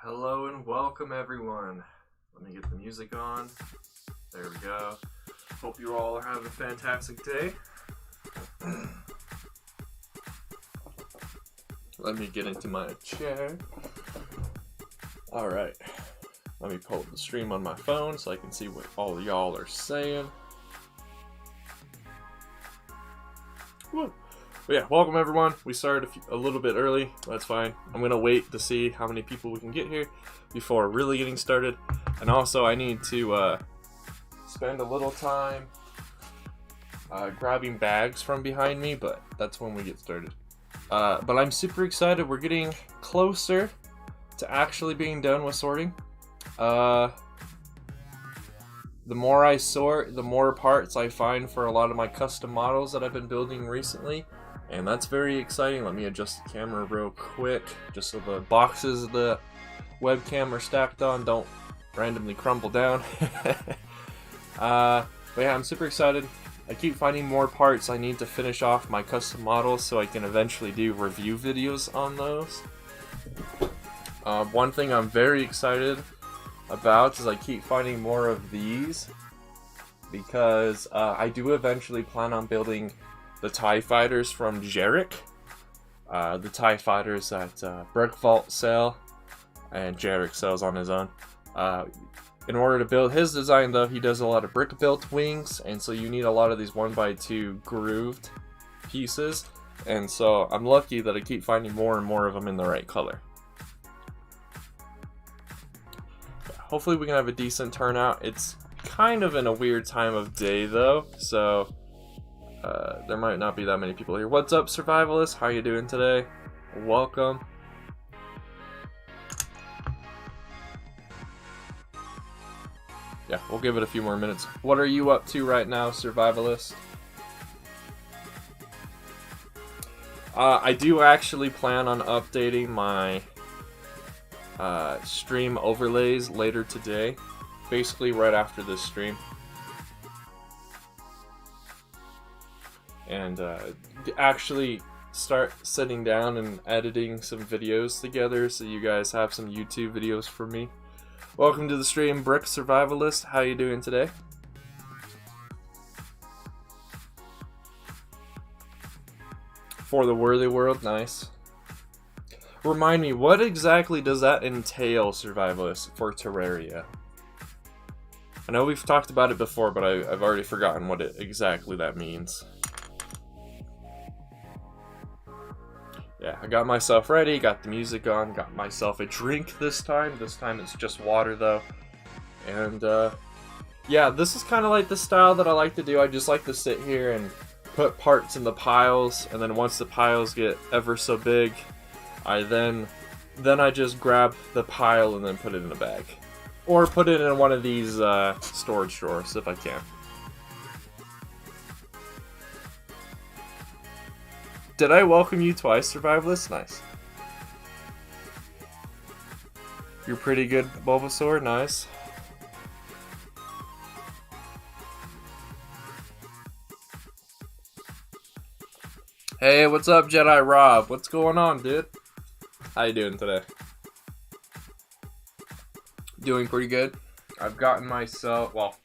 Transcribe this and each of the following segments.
Hello and welcome everyone. Let me get the music on. There we go. Hope you all are having a fantastic day. Let me get into my chair. Alright. Let me pull up the stream on my phone so I can see what all of y'all are saying. Woo. But yeah, welcome everyone. We started a little bit early. That's fine. I'm gonna wait to see how many people we can get here before really getting started. And also, I need to spend a little time grabbing bags from behind me, but that's when we get started. But I'm super excited. We're getting closer to actually being done with sorting. The more I sort, the more parts I find for a lot of my custom models that I've been building recently. And that's very exciting. Let me adjust the camera real quick, just so the boxes the webcam are stacked on don't randomly crumble down. But yeah, I'm super excited. I keep finding more parts. I need to finish off my custom models so I can eventually do review videos on those. One thing I'm very excited about is I keep finding more of these because I do eventually plan on building the TIE Fighters from Jarek. The TIE Fighters that Brick Vault sell, and Jarek sells on his own. In order to build his design though, he does a lot of brick built wings, and so you need a lot of these 1x2 grooved pieces, and so I'm lucky that I keep finding more and more of them in the right color. Hopefully we can have a decent turnout. It's kind of in a weird time of day though, so there might not be that many people here. What's up, Survivalists? How you doing today? Welcome. Yeah, we'll give it a few more minutes. What are you up to right now, Survivalist? I do actually plan on updating my stream overlays later today. Basically right after this stream. And actually start sitting down and editing some videos together so you guys have some YouTube videos for me. Welcome to the stream, Brick Survivalist. How you doing today? For the Worthy World, nice. Remind me, what exactly does that entail, Survivalist, for Terraria? I know we've talked about it before, but I've already forgotten what exactly that means. Yeah, I got myself ready, got the music on, got myself a drink this time. This time it's just water though. And yeah, this is kind of like the style that I like to do. I just like to sit here and put parts in the piles, and then once the piles get ever so big, then I just grab the pile and then put it in a bag. Or put it in one of these storage drawers if I can. Did I welcome you twice, Survivalist? Nice. You're pretty good, Bulbasaur. Nice. Hey, what's up, Jedi Rob? What's going on, dude? How you doing today? Doing pretty good. I've gotten myself, well,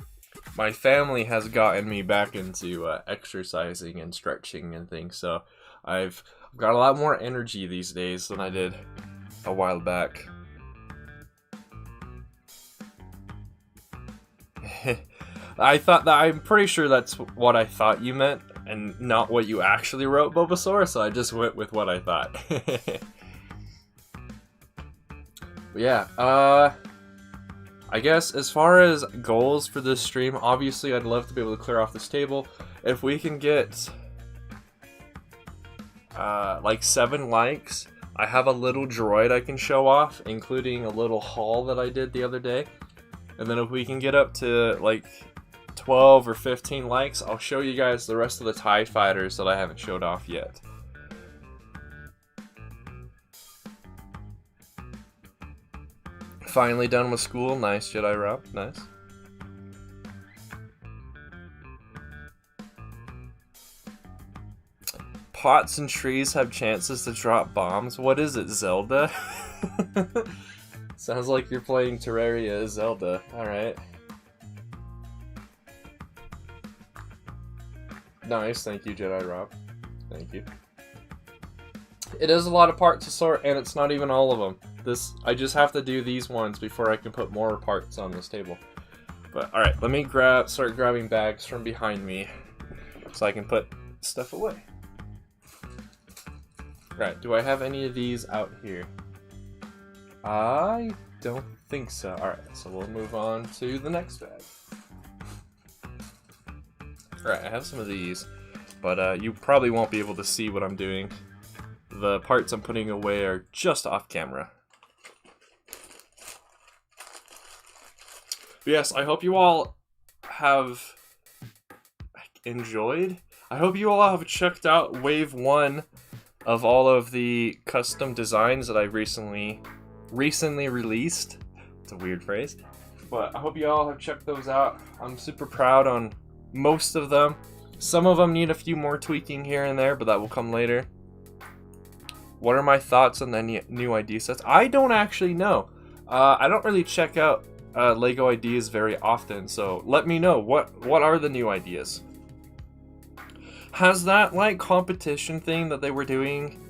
my family has gotten me back into exercising and stretching and things, so I've got a lot more energy these days than I did a while back. I'm pretty sure that's what I thought you meant, and not what you actually wrote, Bulbasaur, so I just went with what I thought. But yeah, I guess as far as goals for this stream, obviously I'd love to be able to clear off this table. If we can get like 7 likes, I have a little droid I can show off, including a little haul that I did the other day. And then if we can get up to like 12 or 15 likes, I'll show you guys the rest of the TIE Fighters that I haven't showed off yet. Finally done with school. Nice, Jedi Rob. Nice. Pots and trees have chances to drop bombs. What is it, Zelda? Sounds like you're playing Terraria Zelda. Alright. Nice, thank you, Jedi Rob. Thank you. It is a lot of parts to sort, and it's not even all of them. I just have to do these ones before I can put more parts on this table. But alright, let me start grabbing bags from behind me so I can put stuff away. Right, do I have any of these out here? I don't think so. Alright, so we'll move on to the next bag. Alright, I have some of these, but you probably won't be able to see what I'm doing. The parts I'm putting away are just off camera. But yes, I hope you all have enjoyed. I hope you all have checked out Wave 1 of all of the custom designs that I recently released. It's a weird phrase. But I hope you all have checked those out. I'm super proud on most of them. Some of them need a few more tweaking here and there, but that will come later. What are my thoughts on the new idea sets? I don't actually know. I don't really check out LEGO ideas very often, so let me know. What are the new ideas? Has that like competition thing that they were doing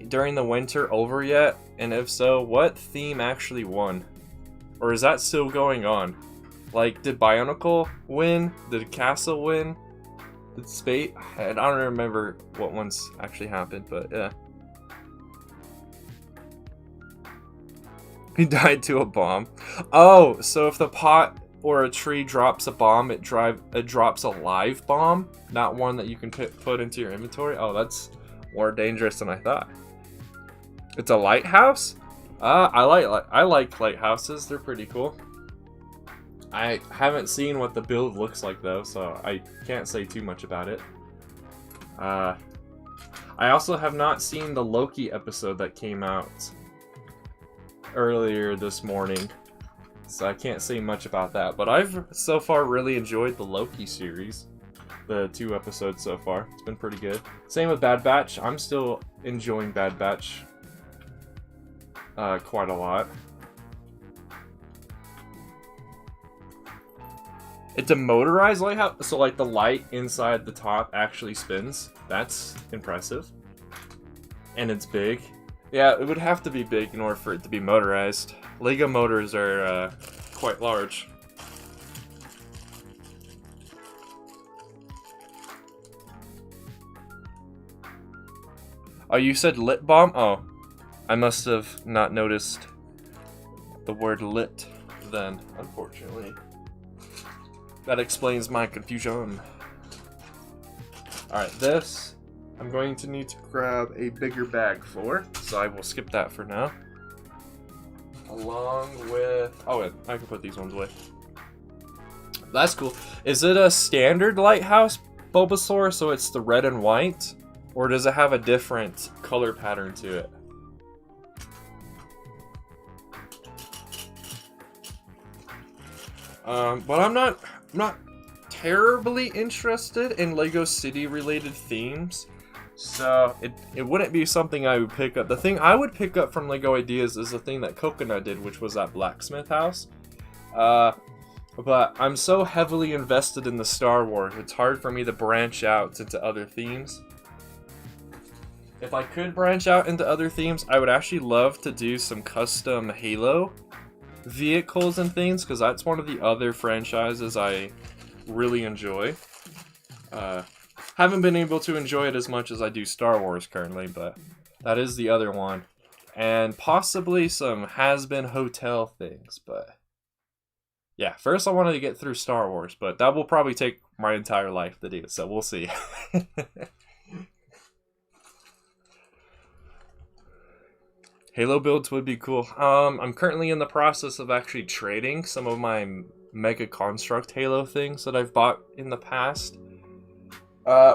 during the winter over yet? And if so, what theme actually won? Or is that still going on? Like, did Bionicle win? Did Castle win? Did Spate? I don't remember what ones actually happened, but yeah. He died to a bomb. Oh, so if the pot or a tree drops a bomb, it drops a live bomb, not one that you can put into your inventory. Oh, that's more dangerous than I thought. It's a lighthouse? I like lighthouses. They're pretty cool. I haven't seen what the build looks like though, so I can't say too much about it. I also have not seen the Loki episode that came out earlier this morning, so I can't say much about that. But I've so far really enjoyed the Loki series. The 2 episodes so far. It's been pretty good. Same with Bad Batch. I'm still enjoying Bad Batch quite a lot. It's a motorized lighthouse, so like the light inside the top actually spins. That's impressive. And it's big. Yeah, it would have to be big in order for it to be motorized. LEGO motors are quite large. Oh, you said lit bomb? Oh, I must have not noticed the word lit then, unfortunately. That explains my confusion. Alright, this I'm going to need to grab a bigger bag for, so I will skip that for now. Along with... oh, wait, I can put these ones away. That's cool. Is it a standard lighthouse Bulbasaur, so it's the red and white? Or does it have a different color pattern to it? But I'm not terribly interested in LEGO City related themes, so it wouldn't be something I would pick up. The thing I would pick up from LEGO Ideas is the thing that Coconut did, which was that blacksmith house. But I'm so heavily invested in the Star Wars, it's hard for me to branch out into other themes. If I could branch out into other themes, I would actually love to do some custom Halo vehicles and things, because that's one of the other franchises I really enjoy. Haven't been able to enjoy it as much as I do Star Wars currently, but that is the other one. And possibly some has-been hotel things, but yeah, first I wanted to get through Star Wars, but that will probably take my entire life to do, so we'll see. Halo builds would be cool. I'm currently in the process of actually trading some of my Mega Construct Halo things that I've bought in the past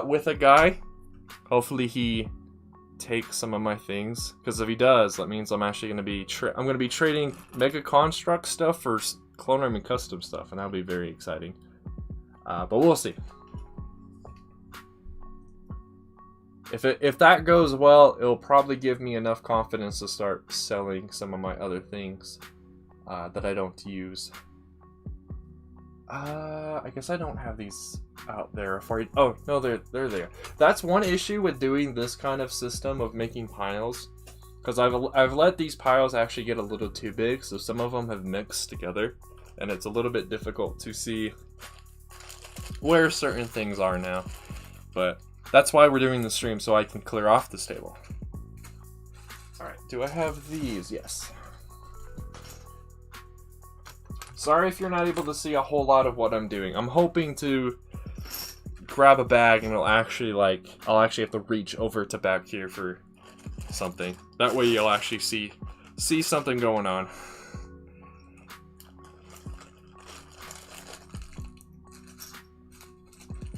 with a guy. Hopefully he takes some of my things, because if he does, that means I'm actually going to be trading Mega Construct stuff for Clone Army custom stuff, and that'll be very exciting. But we'll see. If that goes well, it'll probably give me enough confidence to start selling some of my other things. that I don't use. I guess I don't have these out there for you. Oh, no, they're there. That's one issue with doing this kind of system of making piles, because I've let these piles actually get a little too big, so some of them have mixed together, and it's a little bit difficult to see where certain things are now. But that's why we're doing the stream, so I can clear off this table. Alright, do I have these? Yes. Sorry if you're not able to see a whole lot of what I'm doing. I'm hoping to grab a bag and I'll actually have to reach over to back here for something. That way you'll actually see something going on.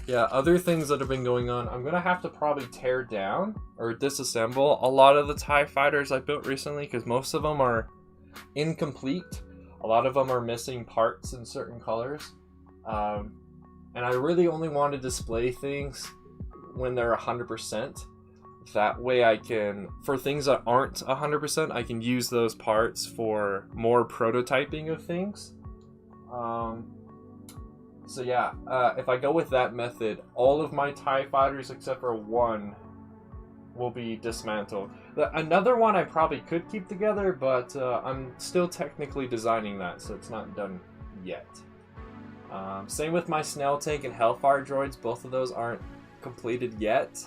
Yeah, other things that have been going on, I'm gonna have to probably tear down or disassemble a lot of the TIE fighters I built recently, because most of them are incomplete. A lot of them are missing parts in certain colors. And I really only want to display things when they're 100%. That way I can, for things that aren't 100%, I can use those parts for more prototyping of things. So yeah, if I go with that method, all of my TIE fighters except for one will be dismantled. Another one I probably could keep together, but I'm still technically designing that, so it's not done yet. Same with my Snail Tank and Hellfire droids, both of those aren't completed yet,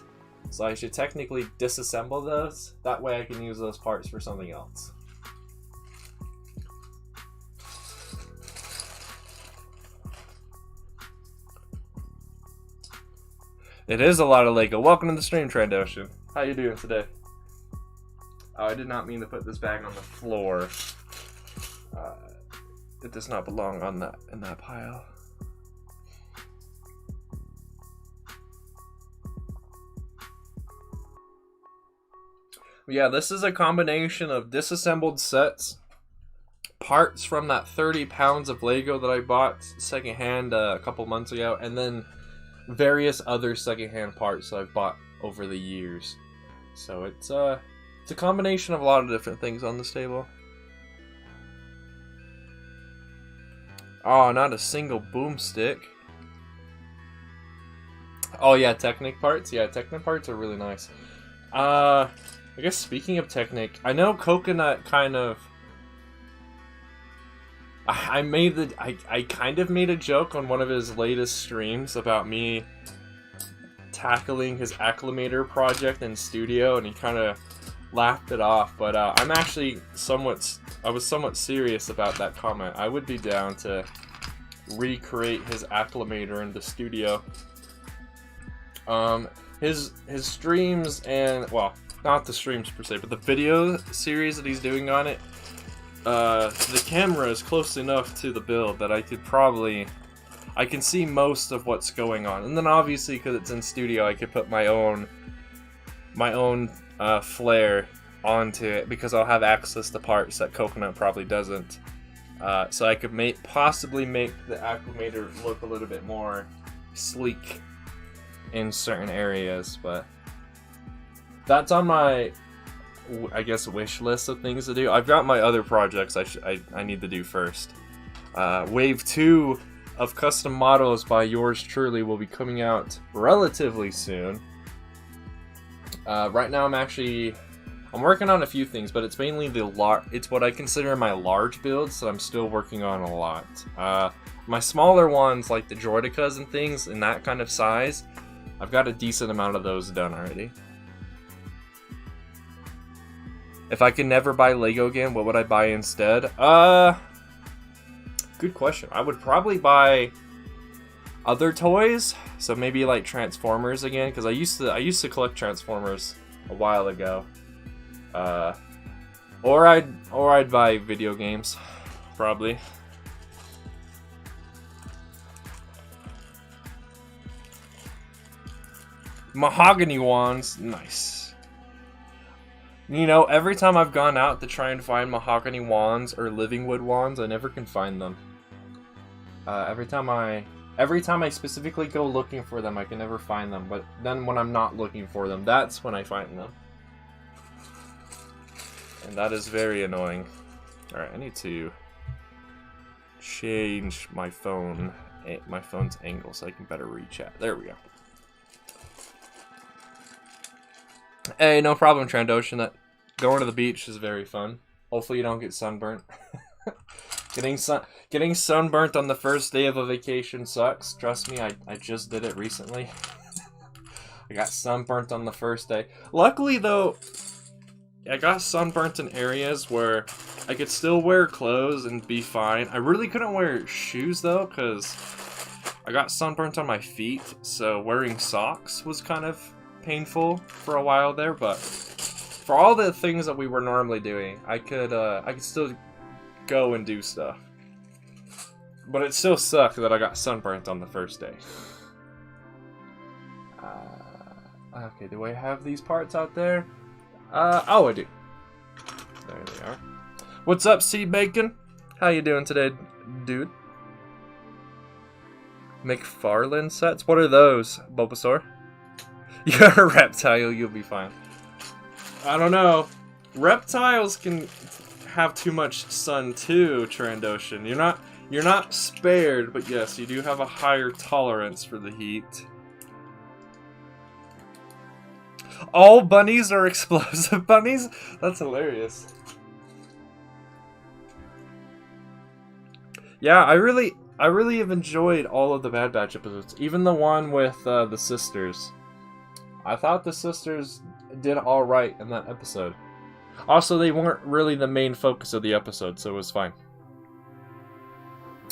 so I should technically disassemble those. That way I can use those parts for something else. It is a lot of Lego. Welcome to the stream, Trandoshan. How you doing today? Oh, I did not mean to put this bag on the floor. It does not belong on in that pile. Yeah, this is a combination of disassembled sets, parts from that 30 pounds of Lego that I bought secondhand a couple months ago, and then various other secondhand parts that I've bought over the years. So it's a combination of a lot of different things on this table. Oh, not a single boomstick. Oh yeah, Technic parts. Yeah, Technic parts are really nice. I guess speaking of Technic, I know Coconut kind of... I kind of made a joke on one of his latest streams about me tackling his acclimator project in studio, and he kind of laughed it off, but I'm actually I was somewhat serious about that comment. I would be down to recreate his acclimator in the studio. His streams and, well, not the streams per se, but the video series that he's doing on it, the camera is close enough to the build that I can see most of what's going on. And then obviously, because it's in studio, I could put my own flair onto it, because I'll have access to parts that Coconut probably doesn't. So I could possibly make the acclimator look a little bit more sleek in certain areas, but that's on my, I guess, wish list of things to do. I've got my other projects I need to do first. Wave 2 of custom models by yours truly will be coming out relatively soon. Right now I'm working on a few things, but it's mainly it's what I consider my large builds that I'm still working on a lot. My smaller ones, like the Droidicas and things in that kind of size, I've got a decent amount of those done already. If I could never buy Lego again, what would I buy instead? Good question. I would probably buy other toys, so maybe like Transformers again, because I used to collect Transformers a while ago. Or I'd buy video games, probably. Mahogany wands, nice. You know, every time I've gone out to try and find mahogany wands or living wood wands, I never can find them. Every time I specifically go looking for them, I can never find them. But then when I'm not looking for them, that's when I find them. And that is very annoying. Alright, I need to change my phone's angle so I can better read chat. There we go. Hey, no problem, Trandoshan. That going to the beach is very fun. Hopefully you don't get sunburnt. Getting sunburnt on the first day of a vacation sucks. Trust me, I just did it recently. I got sunburnt on the first day. Luckily, though, I got sunburnt in areas where I could still wear clothes and be fine. I really couldn't wear shoes, though, because I got sunburnt on my feet, so wearing socks was kind of painful for a while there, but for all the things that we were normally doing, I could still go and do stuff. But it still sucked that I got sunburnt on the first day. Okay, do I have these parts out there? Oh, I do. There they are. What's up, Sea Bacon? How you doing today, dude? McFarlane sets? What are those, Bulbasaur? You're a reptile, you'll be fine. I don't know. Reptiles can have too much sun too, Trandoshan. You're not spared, but yes, you do have a higher tolerance for the heat. All bunnies are explosive bunnies? That's hilarious. Yeah, I really have enjoyed all of the Bad Batch episodes. Even the one with the sisters. I thought the sisters did alright in that episode. Also, they weren't really the main focus of the episode, so it was fine.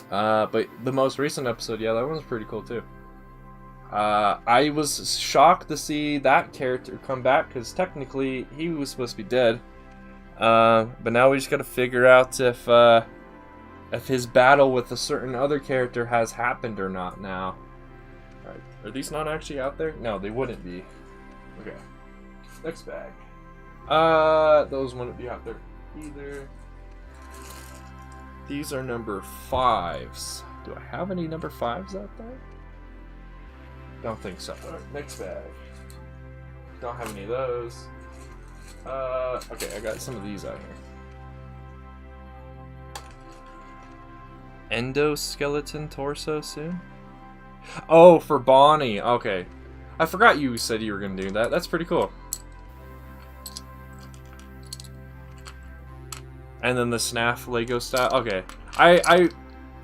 But the most recent episode, yeah, that one was pretty cool too. I was shocked to see that character come back, because technically he was supposed to be dead. But now we just gotta figure out if his battle with a certain other character has happened or not now. Alright, are these not actually out there? No, they wouldn't be. Okay. Next bag. Those wouldn't be out there either. These are number 5s. Do I have any number 5s out there? Don't think so. Alright, next bag. Don't have any of those. Okay, I got some of these out here. Endoskeleton torso soon? Oh, for Bonnie. Okay. I forgot you said you were going to do that. That's pretty cool. And then the SNAF Lego style. Okay. I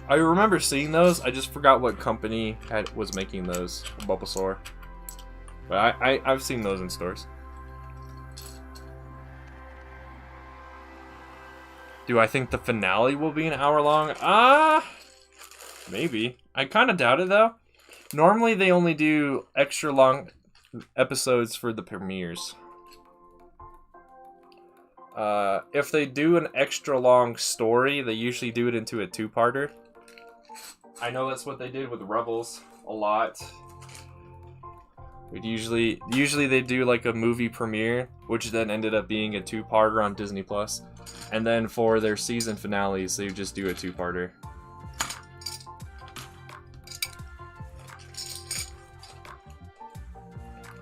remember seeing those. I just forgot what company was making those. Bulbasaur. But I've seen those in stores. Do I think the finale will be an hour long? Maybe. I kind of doubt it though. Normally they only do extra long episodes for the premieres. If they do an extra long story, they usually do it into a 2-parter. I know that's what they did with Rebels a lot. Usually they do like a movie premiere, which then ended up being a 2-parter on Disney+. And then for their season finales, they just do a 2-parter.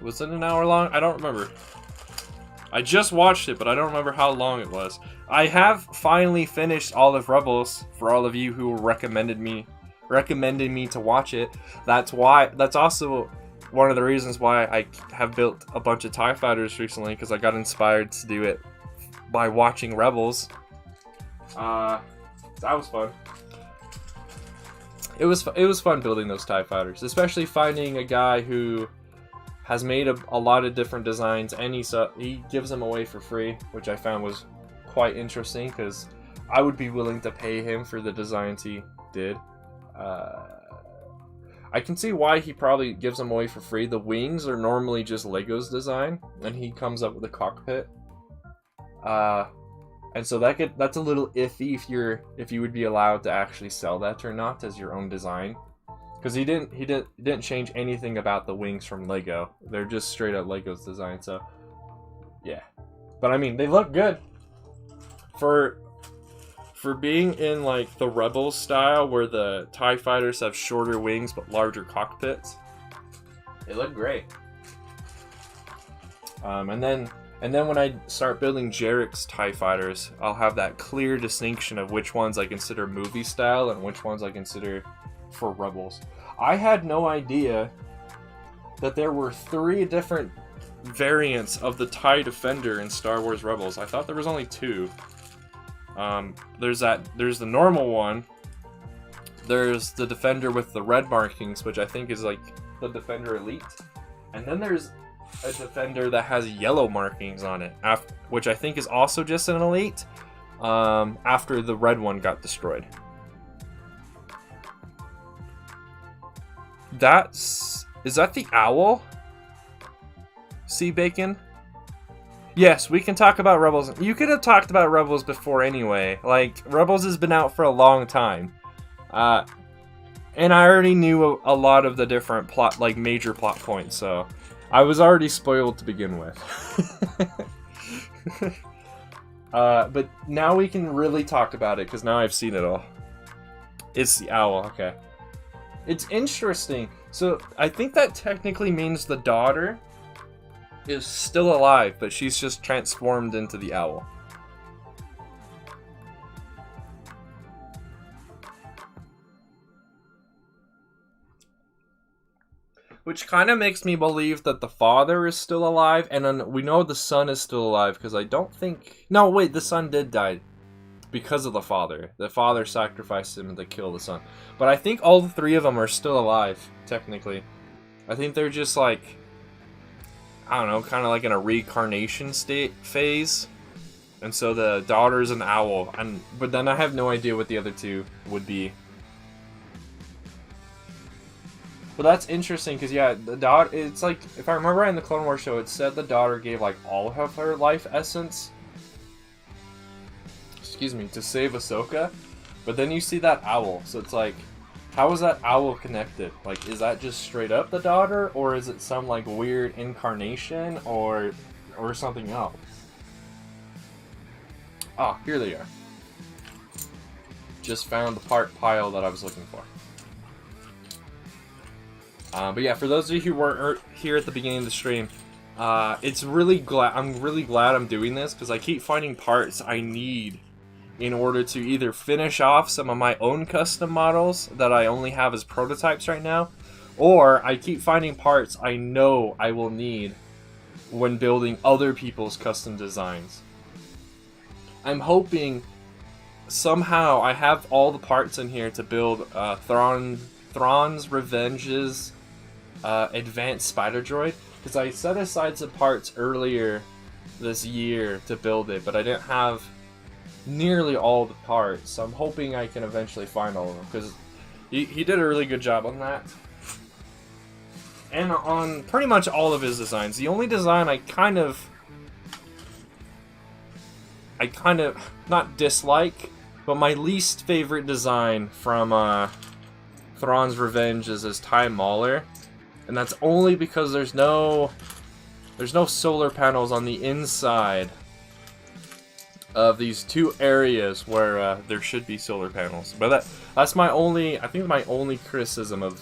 Was it an hour long? I don't remember. I just watched it, but I don't remember how long it was. I have finally finished all of Rebels for all of you who recommended me to watch it. That's also one of the reasons why I have built a bunch of TIE Fighters recently, because I got inspired to do it by watching Rebels. That was fun. It was fun building those TIE Fighters, especially finding a guy who has made a lot of different designs, and he gives them away for free, which I found was quite interesting, because I would be willing to pay him for the designs he did. I can see why he probably gives them away for free. The wings are normally just Lego's design, and he comes up with a cockpit. And so that's a little iffy if you would be allowed to actually sell that or not as your own design. Because he didn't change anything about the wings from Lego. They're just straight up Lego's design, so yeah. But I mean, they look good. For being in like the Rebels style where the TIE Fighters have shorter wings but larger cockpits, they look great. And then And then when I start building Jarrek's TIE fighters, I'll have that clear distinction of which ones I consider movie style and which ones I consider for Rebels. I had no idea that there were 3 different variants of the TIE Defender in Star Wars Rebels. I thought there was only 2. There's the normal one. There's the Defender with the red markings, which I think is like the Defender Elite. And then there's a Defender that has yellow markings on it, which I think is also just an Elite, after the red one got destroyed. Is that the owl? Sea Bacon? Yes, we can talk about Rebels. You could have talked about Rebels before anyway. Like, Rebels has been out for a long time. And I already knew a lot of the different major plot points, so I was already spoiled to begin with. But now we can really talk about it, because now I've seen it all. It's the owl, okay. It's interesting. So, I think that technically means the daughter is still alive, but she's just transformed into the owl. Which kind of makes me believe that the father is still alive, and then we know the son is still alive, because I don't think... No, wait, the son did die because of the father. The father sacrificed him to kill the son. But I think all 3 of them are still alive, technically. I think they're just like... I don't know, kind of like in a reincarnation phase. And so the daughter's an owl, but then I have no idea what the other 2 would be. But that's interesting, because yeah, the daughter, it's like, if I remember right in the Clone Wars show, it said the daughter gave like all of her life essence, excuse me, to save Ahsoka. But then you see that owl, so it's like, how is that owl connected? Like, is that just straight up the daughter, or is it some like weird incarnation, or something else? Ah, here they are. Just found the part pile that I was looking for. But yeah, for those of you who weren't here at the beginning of the stream, I'm really glad I'm doing this, because I keep finding parts I need in order to either finish off some of my own custom models that I only have as prototypes right now, or I keep finding parts I know I will need when building other people's custom designs. I'm hoping somehow I have all the parts in here to build Thrawn's Revenge's advanced spider droid, because I set aside some parts earlier this year to build it, but I didn't have nearly all the parts, so I'm hoping I can eventually find all of them, because he did a really good job on that. And on pretty much all of his designs. The only design I kind of not dislike, but my least favorite design from Thrawn's Revenge is his TIE Mauler. And that's only because there's no solar panels on the inside of these 2 areas where there should be solar panels. But that's my only, I think my only criticism of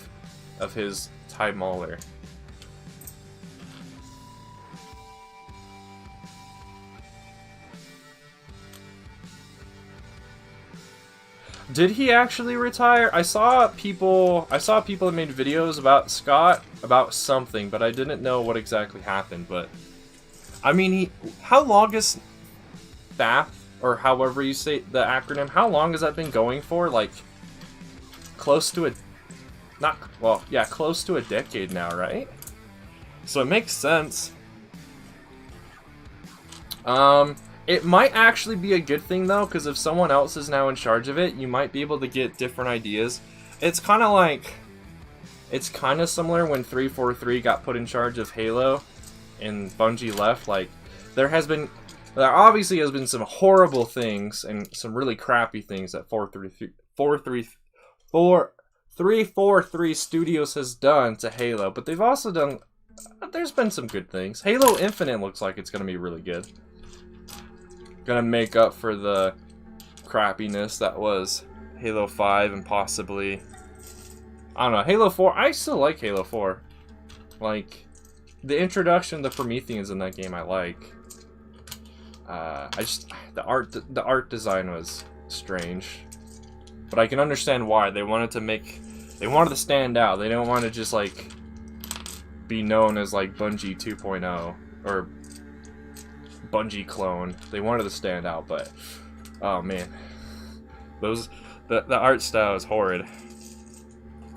his TIE Mauler. Did he actually retire? I saw people that made videos about Scott about something, but I didn't know what exactly happened. But I mean, how long is BAF, or however you say the acronym? How long has that been going for? Like close to close to a decade now, right? So it makes sense. It might actually be a good thing, though, because if someone else is now in charge of it, you might be able to get different ideas. It's kind of like... It's kind of similar when 343 got put in charge of Halo and Bungie left. Like, there obviously has been some horrible things and some really crappy things that 343 Studios has done to Halo, but they've also done... There's been some good things. Halo Infinite looks like it's going to be really good. Gonna make up for the crappiness that was Halo 5 and possibly... I don't know, Halo 4, I still like Halo 4. Like, the introduction to Prometheans in that game I like. the art design was strange, but I can understand why. They wanted to stand out. They don't want to just like be known as like Bungie 2.0 or Bungie clone. They wanted to stand out, but oh man, the art style is horrid.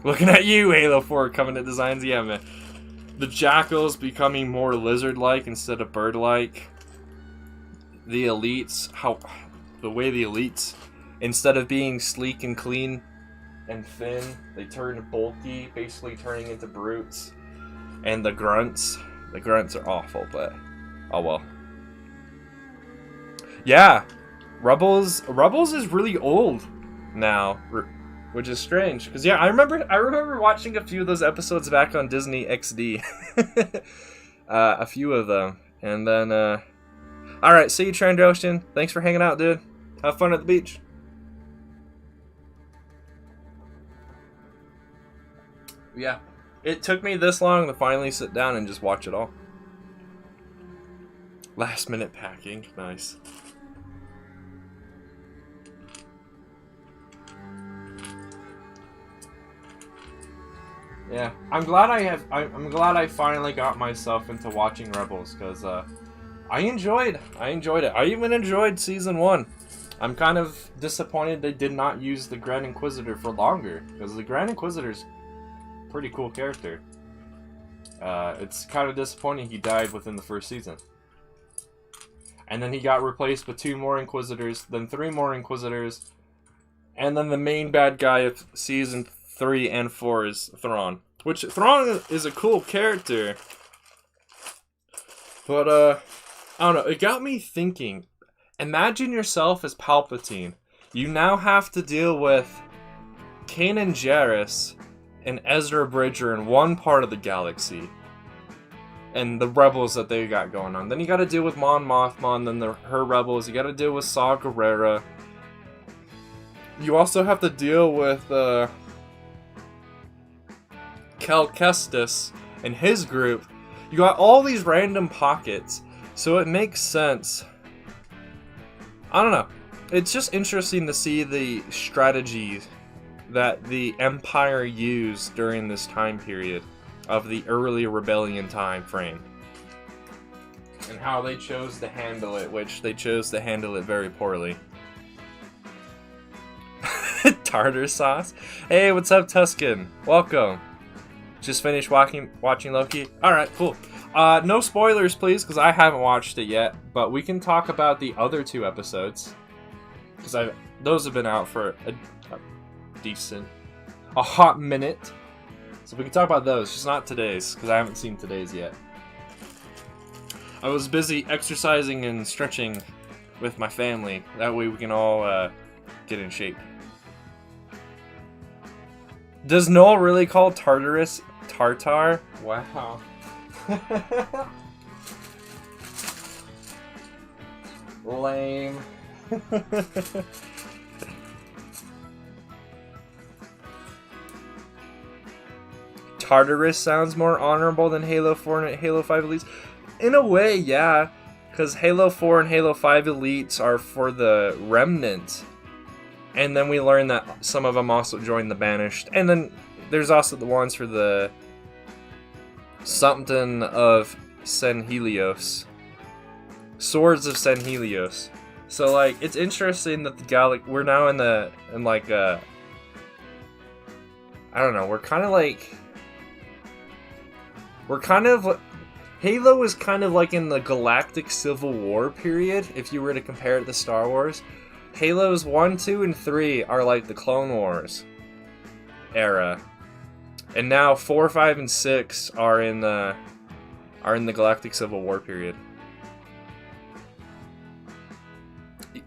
Looking at you, Halo 4 Covenant designs, yeah, man. The jackals becoming more lizard-like instead of bird-like. The elites, the way the elites, instead of being sleek and clean and thin, they turn bulky, basically turning into brutes. And the grunts are awful, but oh well. Yeah, Rebels is really old now, which is strange. Because yeah, I remember watching a few of those episodes back on Disney XD, a few of them, and then all right, see you, Trandoshan. Thanks for hanging out, dude. Have fun at the beach. Yeah, it took me this long to finally sit down and just watch it all. Last minute packing, nice. Yeah, I'm glad I finally got myself into watching Rebels, because I enjoyed it. I even enjoyed season 1. I'm kind of disappointed they did not use the Grand Inquisitor for longer, because the Grand Inquisitor's a pretty cool character. It's kind of disappointing he died within the first season. And then he got replaced with 2 more Inquisitors, then 3 more Inquisitors, and then the main bad guy of season 3 and 4 is Thrawn. Which, Thrawn is a cool character. But, I don't know, it got me thinking. Imagine yourself as Palpatine. You now have to deal with Kanan Jarrus and Ezra Bridger in one part of the galaxy. And the rebels that they got going on. Then you gotta deal with Mon Mothma and then her rebels. You gotta deal with Saw Gerrera. You also have to deal with, Cal Kestis and his group. You got all these random pockets, so it makes sense. I don't know. It's just interesting to see the strategies that the Empire used during this time period of the early Rebellion time frame. And how they chose to handle it, which they chose to handle it very poorly. Tartar sauce? Hey, what's up, Tuscan? Welcome. Just finished watching Loki? Alright, cool. No spoilers, please, because I haven't watched it yet. But we can talk about the other 2 episodes. Because those have been out for a hot minute. So we can talk about those, just not today's, because I haven't seen today's yet. I was busy exercising and stretching with my family. That way we can all get in shape. Does Noel really call Tartarus Tartar? Wow. Lame. Tartarus sounds more honorable than Halo 4 and Halo 5 Elites. In a way, yeah. Because Halo 4 and Halo 5 Elites are for the Remnant. And then we learn that some of them also joined the Banished. And then there's also the ones for the something of Senhelios. Swords of Senhelios. So, like, it's interesting that the we're now in like, I don't know, Halo is kind of like in the Galactic Civil War period, if you were to compare it to Star Wars. Halos 1, 2, and 3 are like the Clone Wars era. And now 4, 5, and 6 are in the Galactic Civil War period.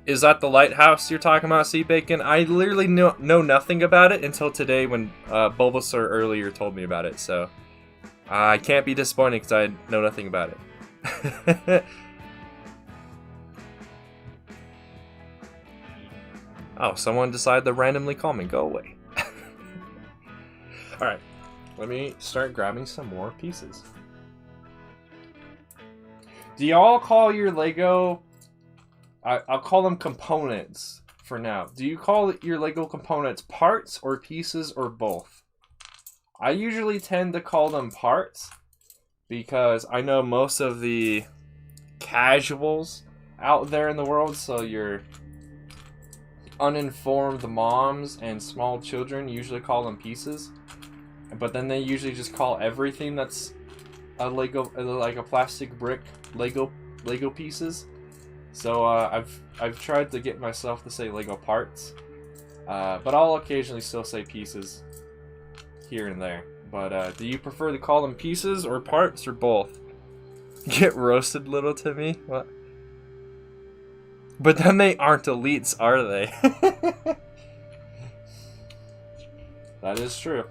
Is that the lighthouse you're talking about, Sea Bacon? I literally know nothing about it until today when Bulbasaur earlier told me about it, so I can't be disappointed because I know nothing about it. Oh, someone decided to randomly call me. Go away. Alright, let me start grabbing some more pieces. Do y'all call your Lego I'll call them components for now. Do you call your Lego components parts or pieces or both? I usually tend to call them parts because I know most of the casuals out there in the world, so your uninformed moms and small children usually call them pieces, but then they usually just call everything that's a Lego, like a plastic brick Lego pieces. So I've tried to get myself to say Lego parts, but I'll occasionally still say pieces here and there. But do you prefer to call them pieces or parts or both? Get roasted, little Timmy. What? But then they aren't elites, are they? That is true.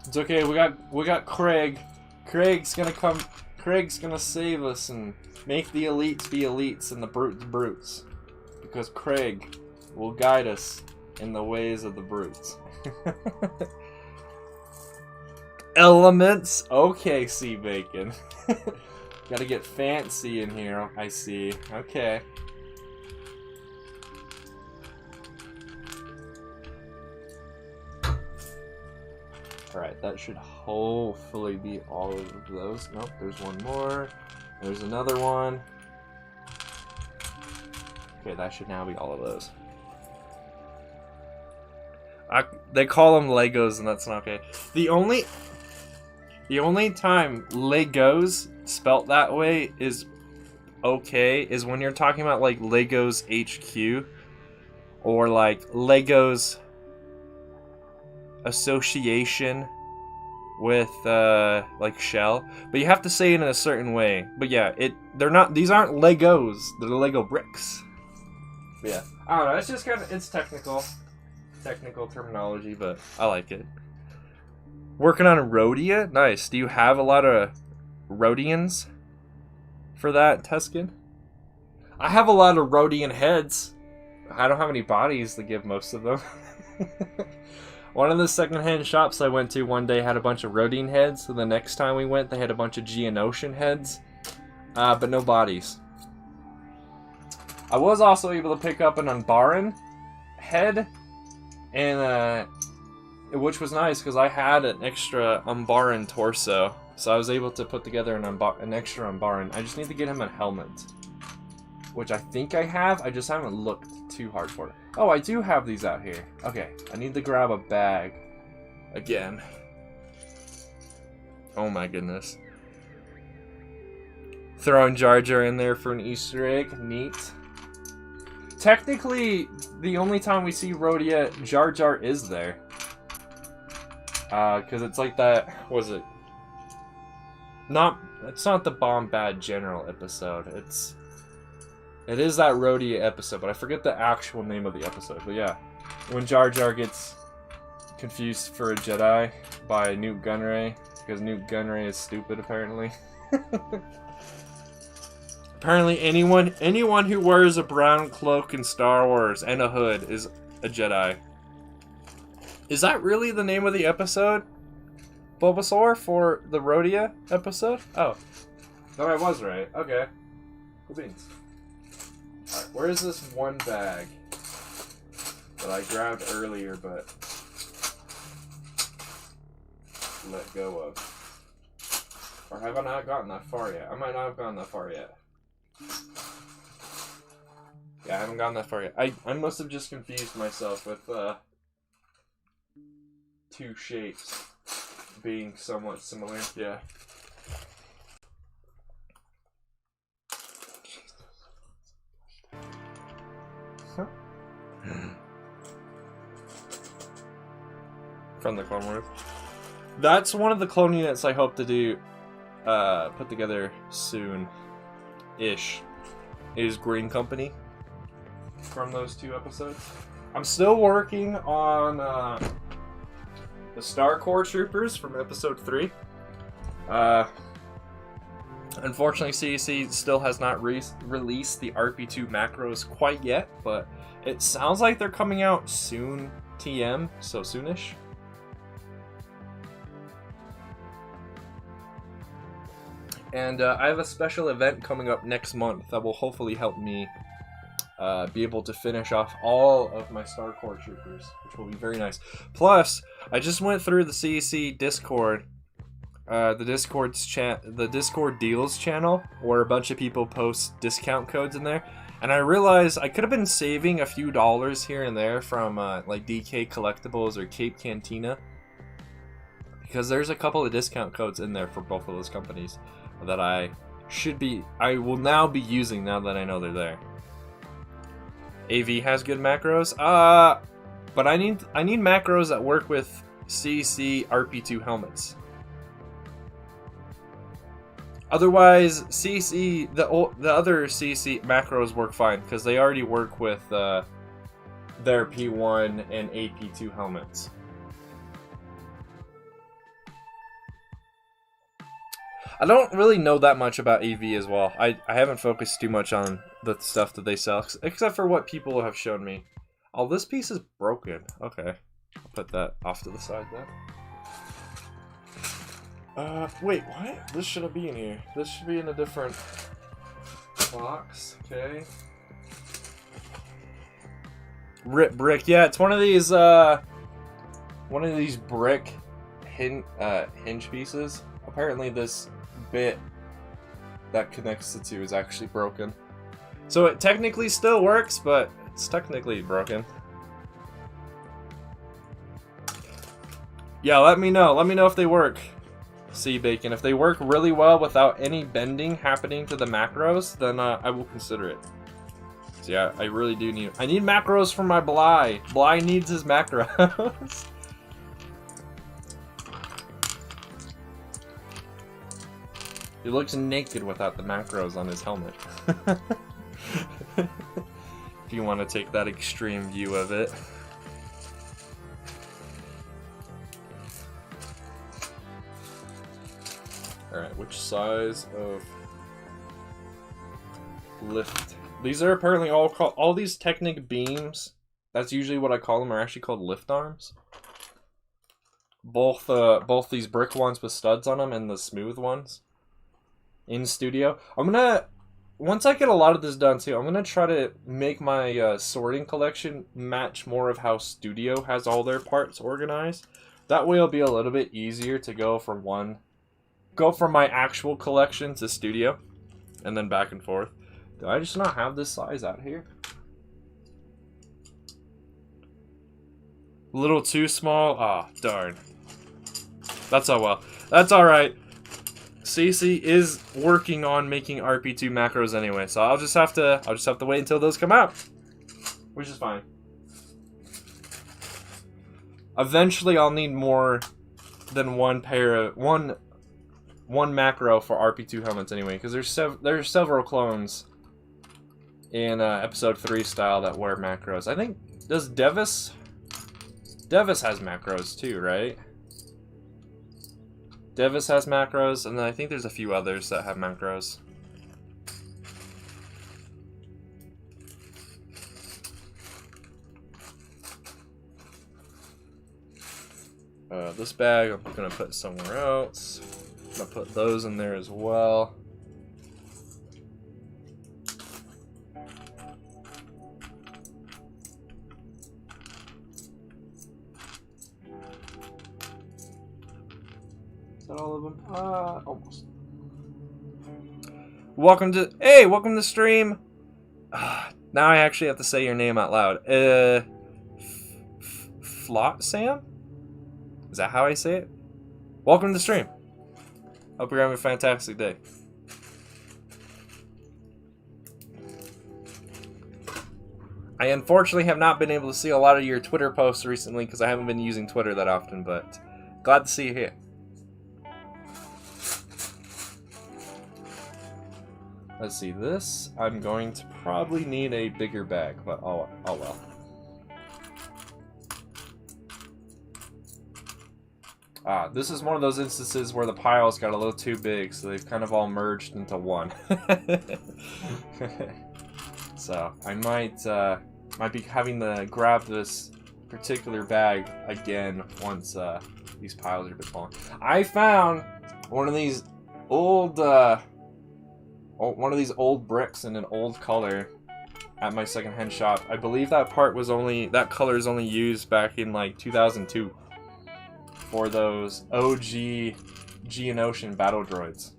It's okay. We got Craig. Craig's gonna save us and make the elites be elites and the brutes brutes. Because Craig will guide us in the ways of the brutes. Elements. Okay, sea bacon. Gotta get fancy in here. I see. Okay. Alright, that should hopefully be all of those. Nope, there's one more. There's another one. Okay, that should now be all of those. They call them Legos, and that's not okay. The only time Legos spelt that way is okay is when you're talking about like Legos HQ or like Legos association with like Shell, but you have to say it in a certain way. But yeah, these aren't Legos, they're Lego bricks. But yeah, I don't know, it's just kind of, it's technical terminology, but I like it. Working on a Rhodia? Nice. Do you have a lot of Rhodians for that, Tuscan? I have a lot of Rhodian heads. I don't have any bodies to give most of them. One of the secondhand shops I went to one day had a bunch of Rhodian heads, so the next time we went, they had a bunch of Geonosian heads, but no bodies. I was also able to pick up an Umbaran head, and which was nice because I had an extra Umbaran torso, so I was able to put together an extra Umbaran. I just need to get him a helmet, which I think I have. I just haven't looked too hard for it. Oh, I do have these out here. Okay, I need to grab a bag again. Oh my goodness. Throwing Jar Jar in there for an Easter egg. Neat. Technically, the only time we see Rhodia, Jar Jar is there. Because it's like that, was it? It's not the Bombad General episode. It is that Rhodia episode, but I forget the actual name of the episode. But yeah, when Jar Jar gets confused for a Jedi by Newt Gunray, because Newt Gunray is stupid apparently. Apparently anyone who wears a brown cloak in Star Wars and a hood is a Jedi. Is that really the name of the episode, Bulbasaur, for the Rhodia episode? Oh. No, I was right. Okay. Cool beans. Alright, where is this one bag that I grabbed earlier but let go of? Or have I not gotten that far yet? I might not have gotten that far yet. Yeah, I haven't gotten that far yet. I must have just confused myself with two shapes being somewhat similar. Yeah. From the Clone Wars. That's one of the clone units I hope to do, put together soon-ish, is Green Company from those two episodes. I'm still working on the Star Corps Troopers from episode 3. Unfortunately, CEC still has not released the RP2 macros quite yet, but it sounds like they're coming out soon, TM, so soonish. And I have a special event coming up next month that will hopefully help me be able to finish off all of my Star Corps troopers, which will be very nice. Plus, I just went through the CEC Discord, the Discord deals channel, where a bunch of people post discount codes in there, and I realized I could have been saving a few dollars here and there from like DK Collectibles or Cape Cantina, because there's a couple of discount codes in there for both of those companies that I will now be using now that I know they're there. AV has good macros, but I need macros that work with CC RP2 helmets. Otherwise, CC the other CC macros work fine because they already work with their P1 and AP2 helmets. I don't really know that much about AV as well. I haven't focused too much on the stuff that they sell, except for what people have shown me. Oh, this piece is broken. Okay. I'll put that off to the side then. Wait, what? This shouldn't be in here. This should be in a different box. Okay. Rip brick. Yeah, it's one of these brick hinge pieces. Apparently this bit that connects the two is actually broken. So it technically still works, but it's technically broken. Yeah, let me know. Let me know if they work. Sea Bacon. If they work really well without any bending happening to the macros, then I will consider it. So yeah, I really do need... I need macros for my Bly. Bly needs his macros. He looks naked without the macros on his helmet. If you want to take that extreme view of it. Alright, which size of lift? These are apparently all these Technic beams. That's usually what I call them, are actually called lift arms. Both these brick ones with studs on them and the smooth ones. In studio. Once I get a lot of this done too, I'm gonna try to make my sorting collection match more of how Studio has all their parts organized. That way it'll be a little bit easier to go from my actual collection to Studio, and then back and forth. Do I just not have this size out here? A little too small? Ah, darn. That's oh well. That's alright. CC is working on making RP2 macros anyway, so I'll just have to wait until those come out, which is fine. Eventually, I'll need more than one macro for RP2 helmets anyway, because there's several clones in episode 3 style that wear macros. I think Devis has macros too, right? Devis has macros, and then I think there's a few others that have macros. This bag I'm gonna put somewhere else. I'm gonna put those in there as well. All of them? Almost. Welcome to the stream. Now I actually have to say your name out loud. Flot Sam? Is that how I say it? Welcome to the stream. Hope you're having a fantastic day. I unfortunately have not been able to see a lot of your Twitter posts recently because I haven't been using Twitter that often, but glad to see you here. Let's see, this, I'm going to probably need a bigger bag, but oh well. This is one of those instances where the piles got a little too big, so they've kind of all merged into one. So, I might be having to grab this particular bag again once these piles are a bit long. I found one of these old, one of these old bricks in an old color at my secondhand shop. I believe that color is only used back in like 2002 for those OG Geonosian battle droids.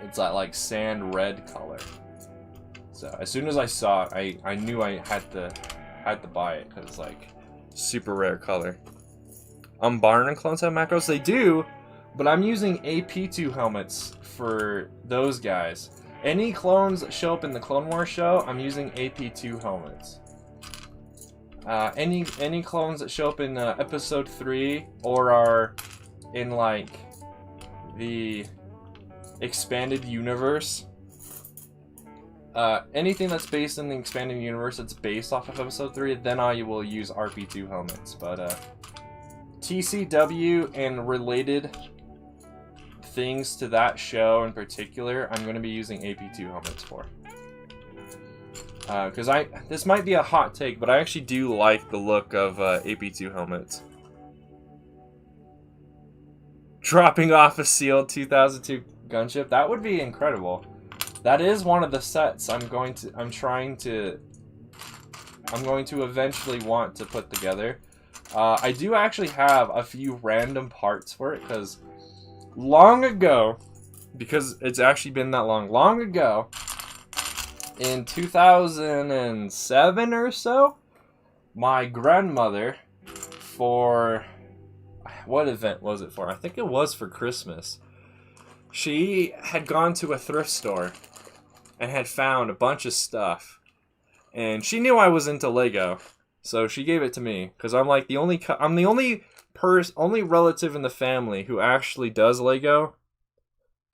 It's that like sand red color. So as soon as I saw it, I knew I had to buy it because it's like super rare color. Barn and clones have macros? They do, but I'm using AP2 helmets for those guys. Any clones that show up in the Clone Wars show, I'm using AP2 helmets. Any clones that show up in Episode 3 or are in like the expanded universe, anything that's based in the expanded universe that's based off of Episode 3, then I will use RP2 helmets. But TCW and related things to that show in particular, I'm going to be using AP2 helmets for. Because this might be a hot take, but I actually do like the look of AP2 helmets. Dropping off a sealed 2002 gunship, that would be incredible. That is one of the sets I'm going to eventually want to put together. I do actually have a few random parts for it, because long ago, because it's actually been that long ago, in 2007 or so, my grandmother, for, what event was it for? I think it was for Christmas. She had gone to a thrift store and had found a bunch of stuff. And she knew I was into Lego, so she gave it to me, because I'm like the only relative in the family who actually does Lego,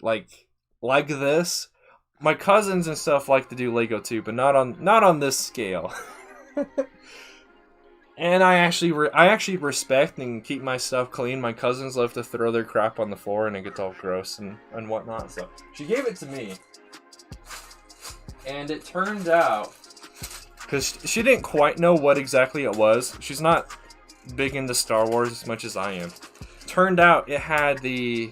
like this. My cousins and stuff like to do Lego too, but not on this scale. And I actually respect and keep my stuff clean. My cousins love to throw their crap on the floor and it gets all gross and whatnot. So she gave it to me, and it turned out, because she didn't quite know what exactly it was. She's not big into Star Wars as much as I am. Turned out it had the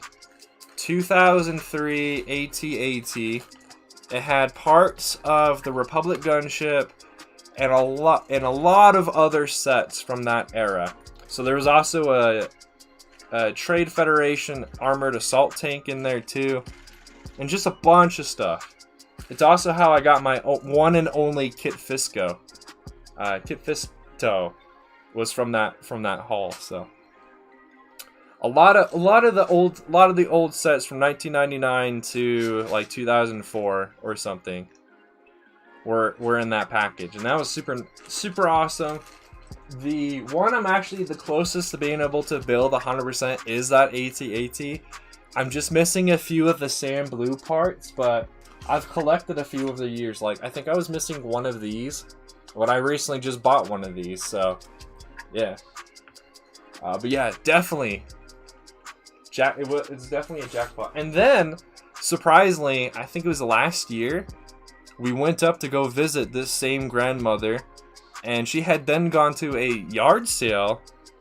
2003 AT-AT. It had parts of the Republic gunship and a lot of other sets from that era. So there was also a Trade Federation armored assault tank in there too, and just a bunch of stuff. It's also how I got my one and only Kit Fisto. Kit Fisto was from that haul. So a lot of the old sets from 1999 to like 2004 or something were in that package, and that was super awesome. The one I'm actually the closest to being able to build 100% is that AT-AT. I'm just missing a few of the sand blue parts, but I've collected a few over the years. Like, I think I was missing one of these, but I recently just bought one of these, so yeah. But yeah, definitely. It's definitely a jackpot. And then, surprisingly, I think it was last year, we went up to go visit this same grandmother, and she had then gone to a yard sale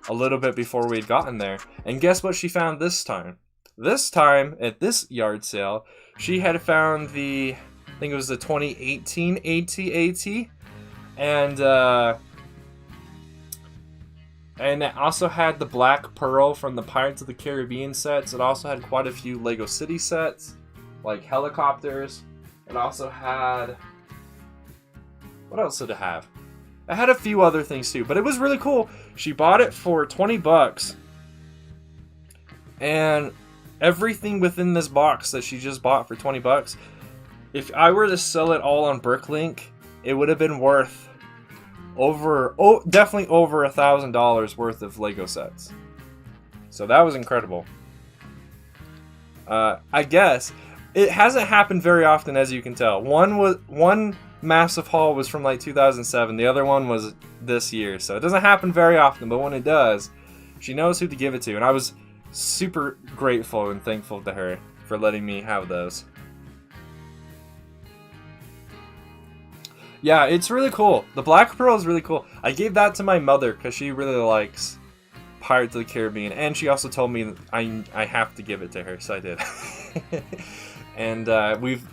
a little bit before we had gotten there. And guess what she found this time? This time, at this yard sale, she had found I think it was the 2018 AT-AT, and it also had the Black Pearl from the Pirates of the Caribbean sets. It also had quite a few Lego City sets, like helicopters. It also had... what else did it have? It had a few other things too, but it was really cool. She bought it for 20 bucks. And everything within this box that she just bought for 20 bucks, if I were to sell it all on Bricklink, it would have been worth definitely over $1,000 worth of Lego sets. So that was incredible. I guess it hasn't happened very often, as you can tell. One massive haul was from like 2007. The other one was this year. So it doesn't happen very often, but when it does, she knows who to give it to. And I was super grateful and thankful to her for letting me have those. Yeah, it's really cool. The Black Pearl is really cool. I gave that to my mother because she really likes Pirates of the Caribbean, and she also told me that I have to give it to her, so I did. And we've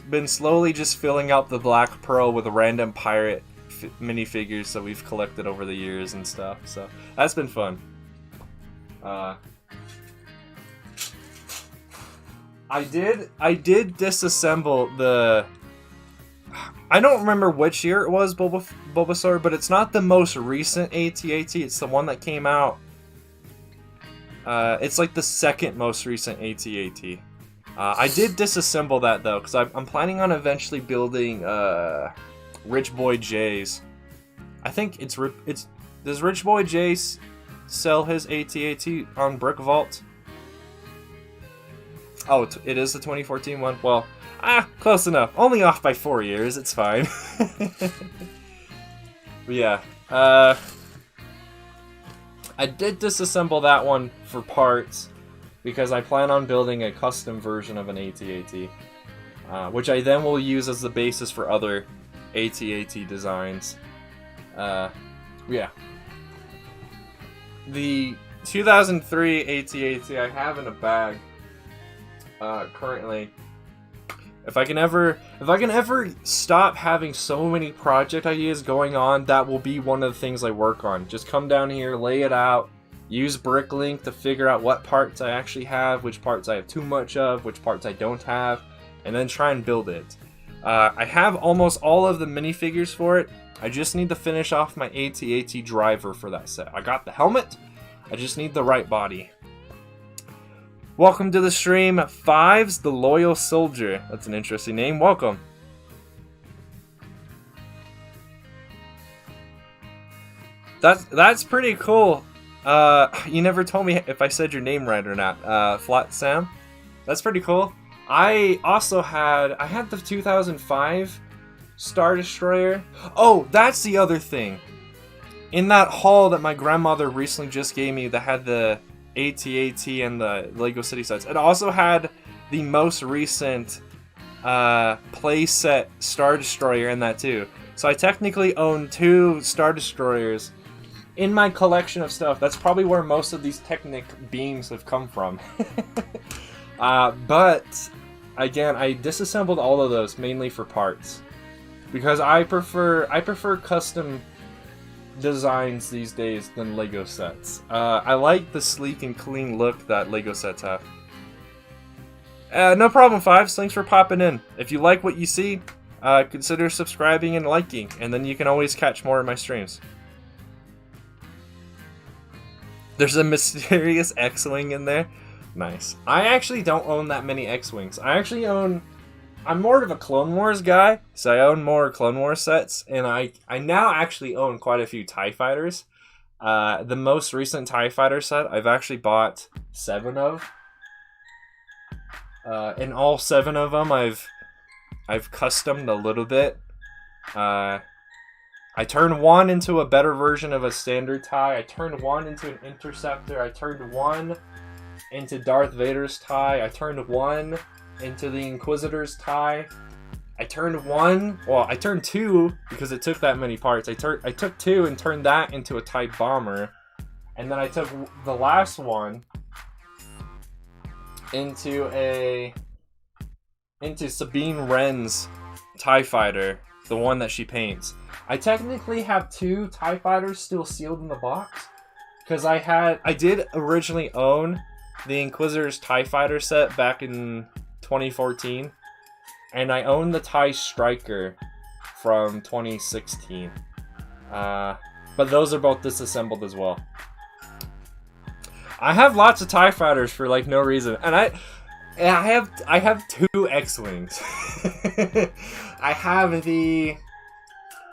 been slowly just filling out the Black Pearl with random pirate minifigures that we've collected over the years and stuff. So that's been fun. I did disassemble the. I don't remember which year it was, Bulbasaur, but it's not the most recent AT-AT. It's the one that came out. It's like the second most recent AT-AT. I did disassemble that though, because I'm planning on eventually building Rich Boy J's. I think it's does Rich Boy J sell his AT-AT on Brick Vault? Oh, it is the 2014 one. Well, close enough. Only off by 4 years. It's fine. But yeah, I did disassemble that one for parts because I plan on building a custom version of an AT-AT, which I then will use as the basis for other AT-AT designs. Yeah. The 2003 AT-AT I have in a bag currently. If I can ever stop having so many project ideas going on, that will be one of the things I work on. Just come down here, lay it out, use Bricklink to figure out what parts I actually have, which parts I have too much of, which parts I don't have, and then try and build it. I have almost all of the minifigures for it. I just need to finish off my AT-AT driver for that set. I got the helmet, I just need the right body. Welcome to the stream, Fives, the Loyal Soldier. That's an interesting name. Welcome. That's pretty cool. You never told me if I said your name right or not. Flat Sam. That's pretty cool. I also had the 2005 Star Destroyer. Oh, that's the other thing. In that haul that my grandmother recently just gave me that had the AT-AT and the Lego City sets, it also had the most recent playset Star Destroyer in that too. So I technically own 2 Star Destroyers in my collection of stuff. That's probably where most of these Technic beams have come from. But again, I disassembled all of those mainly for parts because I prefer custom designs these days than Lego sets. I like the sleek and clean look that Lego sets have. No problem, Fives. Thanks for popping in. If you like what you see, consider subscribing and liking, and then you can always catch more of my streams. There's a mysterious X-Wing in there. Nice. I actually don't own that many X-Wings. I'm more of a Clone Wars guy, so I own more Clone Wars sets, and I now actually own quite a few TIE Fighters. The most recent TIE Fighter set I've actually bought 7 of. And all 7 of them I've customed a little bit. I turned one into a better version of a standard TIE. I turned one into an Interceptor. I turned one into Darth Vader's TIE. I turned one into the Inquisitor's TIE. I turned 2 because it took that many parts. I took 2 and turned that into a TIE Bomber, and then I took the last one into Sabine Wren's TIE Fighter, the one that she paints. I technically have 2 TIE Fighters still sealed in the box because I did originally own the Inquisitor's TIE Fighter set back in 2014, and I own the TIE Striker from 2016. But those are both disassembled as well. I have lots of TIE Fighters for like no reason, and I have 2 X-Wings. I have the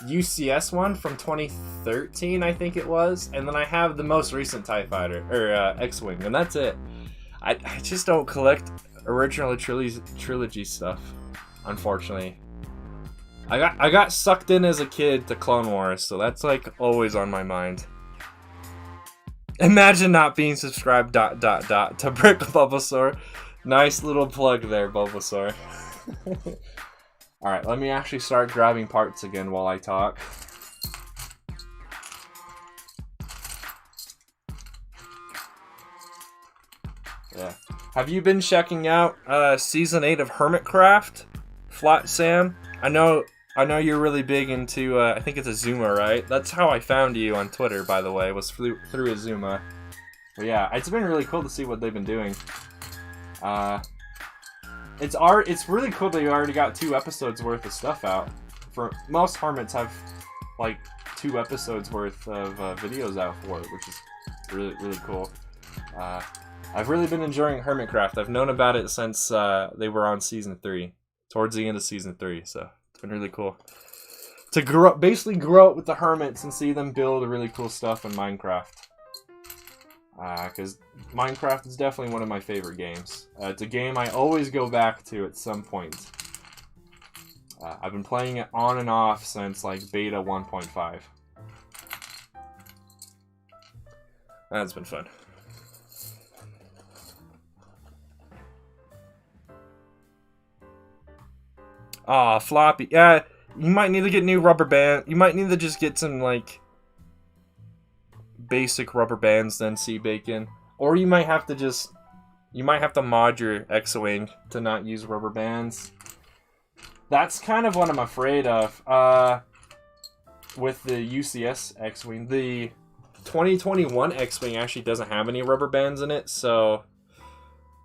UCS one from 2013, I think it was, and then I have the most recent TIE Fighter or X-Wing, and that's it. I just don't collect original trilogy stuff, unfortunately. I got sucked in as a kid to Clone Wars, so that's like always on my mind. Imagine not being subscribed ... to Brick Bulbasaur. Nice little plug there, Bulbasaur. Alright, let me actually start grabbing parts again while I talk. Yeah. Have you been checking out season 8 of Hermitcraft, Flat Sam? I know you're really big into I think it's Azuma, right? That's how I found you on Twitter, by the way, was through Azuma. But yeah, it's been really cool to see what they've been doing. It's really cool that you already got 2 episodes worth of stuff out. For most Hermits have like 2 episodes worth of videos out for it, which is really, really cool. I've really been enjoying Hermitcraft. I've known about it since they were on season 3, towards the end of season 3. So it's been really cool to basically grow up with the Hermits and see them build really cool stuff in Minecraft. Because Minecraft is definitely one of my favorite games. It's a game I always go back to at some point. I've been playing it on and off since like beta 1.5. That's been fun. Aw, floppy. Yeah, you might need to get new rubber band. You might need to just get some like basic rubber bands then, Sea Bacon. Or you might have to mod your X-Wing to not use rubber bands. That's kind of what I'm afraid of with the UCS X-Wing. The 2021 X-Wing actually doesn't have any rubber bands in it, so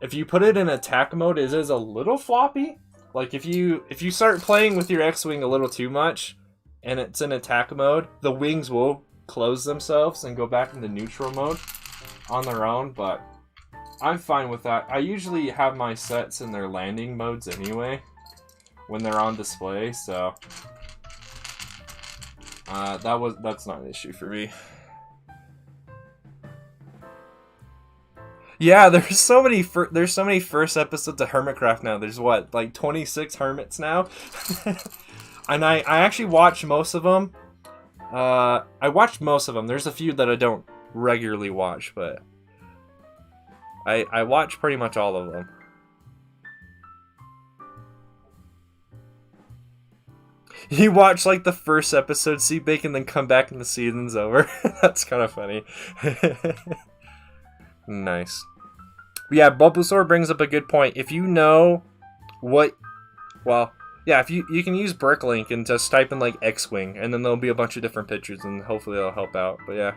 if you put it in attack mode, it is a little floppy. Like if you start playing with your X-Wing a little too much and it's in attack mode, the wings will close themselves and go back into neutral mode on their own, but I'm fine with that. I usually have my sets in their landing modes anyway when they're on display, so that's not an issue for me. Yeah, there's so many first episodes of Hermitcraft now. There's what, like 26 Hermits now? And I actually watch most of them. I watched most of them. There's a few that I don't regularly watch, but I watch pretty much all of them. You watch like the first episode, Sea Bacon, then come back and the season's over. That's kind of funny. Nice. Yeah, Bulbasaur brings up a good point. If you know what... Well, yeah, if you can use Bricklink and just type in like X-Wing, and then there'll be a bunch of different pictures, and hopefully it'll help out. But yeah.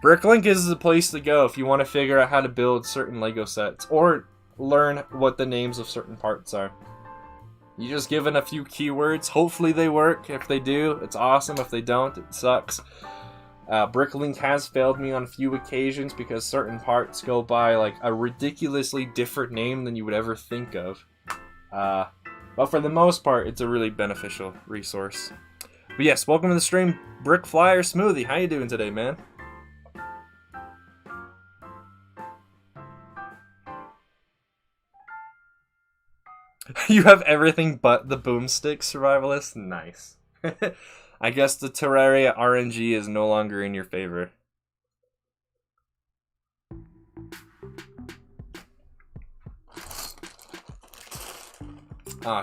Bricklink is the place to go if you want to figure out how to build certain Lego sets, or learn what the names of certain parts are. You just give in a few keywords. Hopefully they work. If they do, it's awesome. If they don't, it sucks. Bricklink has failed me on a few occasions because certain parts go by like a ridiculously different name than you would ever think of. But for the most part, it's a really beneficial resource. But yes, welcome to the stream, Brick Flyer Smoothie. How you doing today, man? You have everything but the boomstick, Survivalist? Nice. I guess the Terraria RNG is no longer in your favor.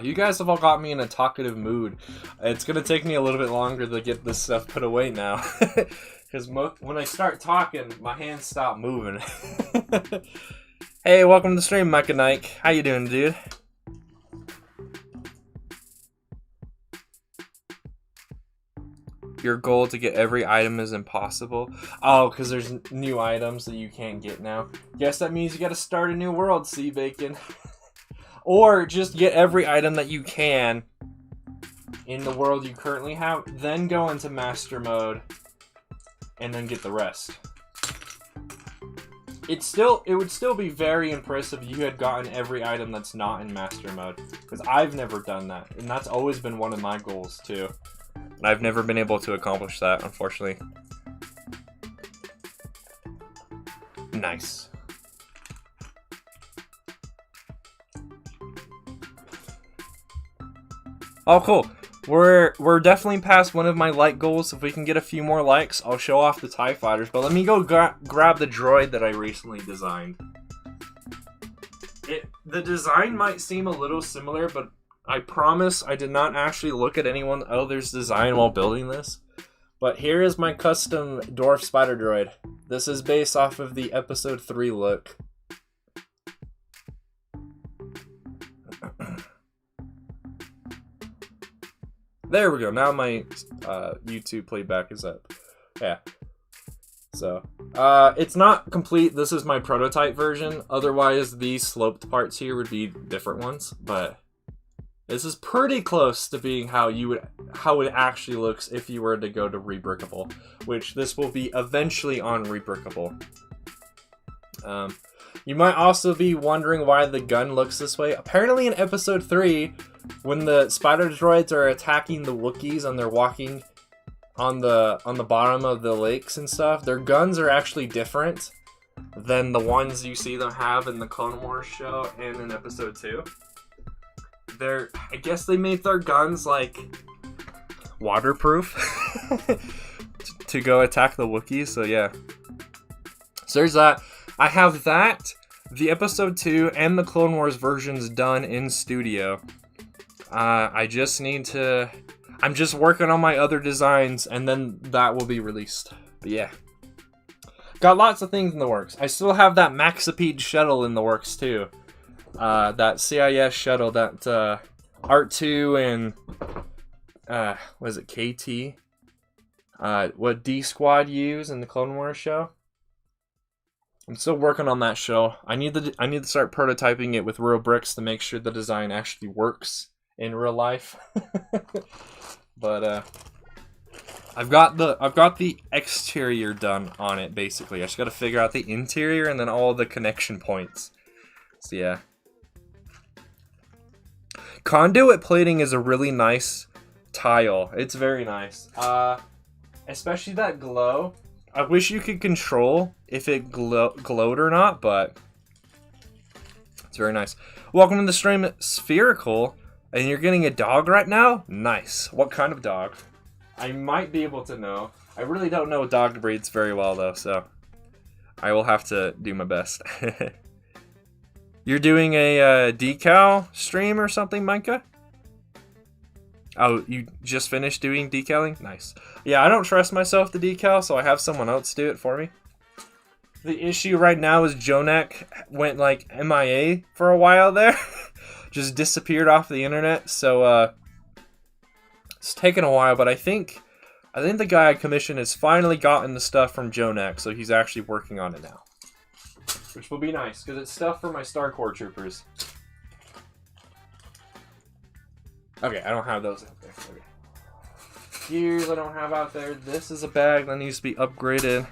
You guys have all got me in a talkative mood. It's gonna take me a little bit longer to get this stuff put away now. Because when I start talking, my hands stop moving. Hey, welcome to the stream, Mike and Nike. How you doing, dude? Your goal to get every item is impossible. Oh, because there's new items that you can't get now. Guess that means you gotta start a new world, Sea Bacon. Or just get every item that you can in the world you currently have, then go into master mode, and then get the rest. It would still be very impressive if you had gotten every item that's not in master mode. Because I've never done that, and that's always been one of my goals too. And I've never been able to accomplish that, unfortunately. Nice. Oh, cool. We're definitely past one of my like goals. If we can get a few more likes, I'll show off the TIE Fighters. But let me go grab the droid that I recently designed. The design might seem a little similar, but I promise I did not actually look at anyone else's design while building this. But here is my custom Dwarf Spider Droid. This is based off of the Episode 3 look. There we go. Now my YouTube playback is up. Yeah. So, it's not complete. This is my prototype version. Otherwise, these sloped parts here would be different ones. But this is pretty close to being how it actually looks if you were to go to Rebrickable, which this will be eventually on Rebrickable. You might also be wondering why the gun looks this way. Apparently in episode 3, when the spider droids are attacking the Wookiees and they're walking on the bottom of the lakes and stuff, their guns are actually different than the ones you see them have in the Clone Wars show and in episode 2. I guess they made their guns like waterproof to go attack the Wookiees, so yeah. So there's that. I have that, the episode 2, and the Clone Wars versions done in studio. I just need to... I'm just working on my other designs, and then that will be released. But yeah. Got lots of things in the works. I still have that Maxipede shuttle in the works, too. That CIS shuttle that R2 and... what is it, KT? What D-Squad use in the Clone Wars show. I'm still working on that show. I need to start prototyping it with real bricks to make sure the design actually works in real life. But I've got the exterior done on it basically. I just got to figure out the interior and then all the connection points. So yeah. Conduit plating is a really nice tile. It's very nice. Especially that glow. I wish you could control if it glowed or not, but it's very nice. Welcome to the stream, Spherical, and you're getting a dog right now? Nice. What kind of dog? I might be able to know. I really don't know dog breeds very well, though, so I will have to do my best. You're doing a decal stream or something, Micah? Oh, you just finished doing decaling? Nice. Yeah, I don't trust myself to decal, so I have someone else do it for me. The issue right now is Jonak went like MIA for a while there. Just disappeared off the internet, so it's taken a while, but I think the guy I commissioned has finally gotten the stuff from Jonak, so he's actually working on it now. Which will be nice, because it's stuff for my Star Corps troopers. Okay, I don't have those out there. Okay. Gears I don't have out there. This is a bag that needs to be upgraded.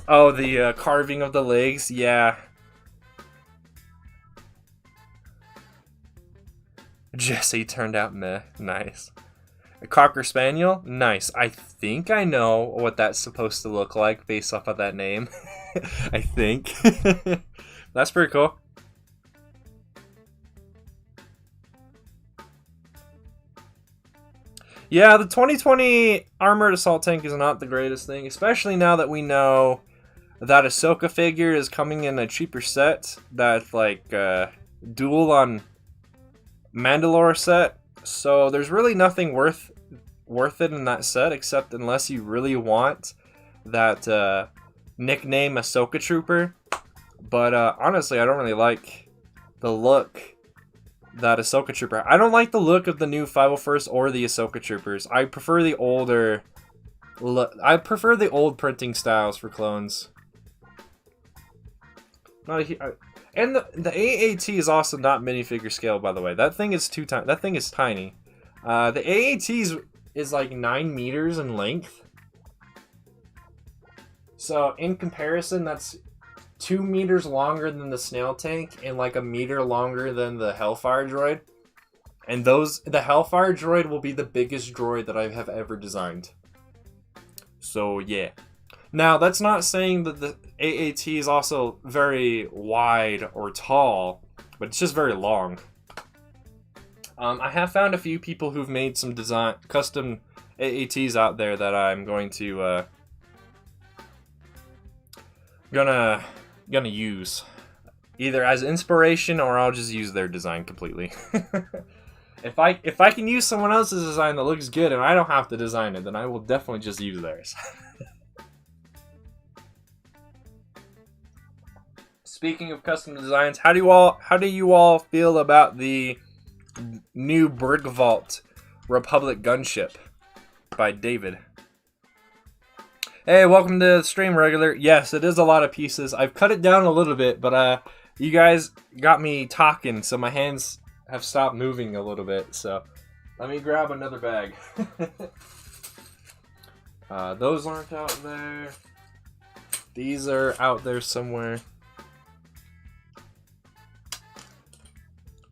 Oh, the carving of the legs. Yeah. Jesse turned out meh. Nice. A Cocker Spaniel? Nice. I think I know what that's supposed to look like based off of that name. I think. That's pretty cool. Yeah, the 2020 Armored Assault Tank is not the greatest thing, especially now that we know that Ahsoka figure is coming in a cheaper set that's like dual on Mandalore set. So there's really nothing worth it in that set, except unless you really want that nickname Ahsoka Trooper. But honestly, I don't really like the look that Ahsoka Trooper. I don't like the look of the new 501st or the Ahsoka Troopers. I prefer the older I prefer the old printing styles for clones. And the AAT is also not minifigure scale, by the way. That thing is that thing is tiny. The AAT is like 9 meters in length. So in comparison, that's 2 meters longer than the snail tank and like a meter longer than the Hellfire droid. And the Hellfire droid will be the biggest droid that I have ever designed. So yeah. Now that's not saying that the AAT is also very wide or tall, but it's just very long. I have found a few people who've made some custom AATs out there that I'm going to gonna use either as inspiration or I'll just use their design completely. If I can use someone else's design that looks good and I don't have to design it, then I will definitely just use theirs. Speaking of custom designs, how do you all feel about the new brick vault Republic Gunship by David. Hey, welcome to the stream, regular. Yes, it is a lot of pieces. I've cut it down a little bit, but you guys got me talking, so my hands have stopped moving a little bit. So let me grab another bag. Those aren't out there. These are out there somewhere.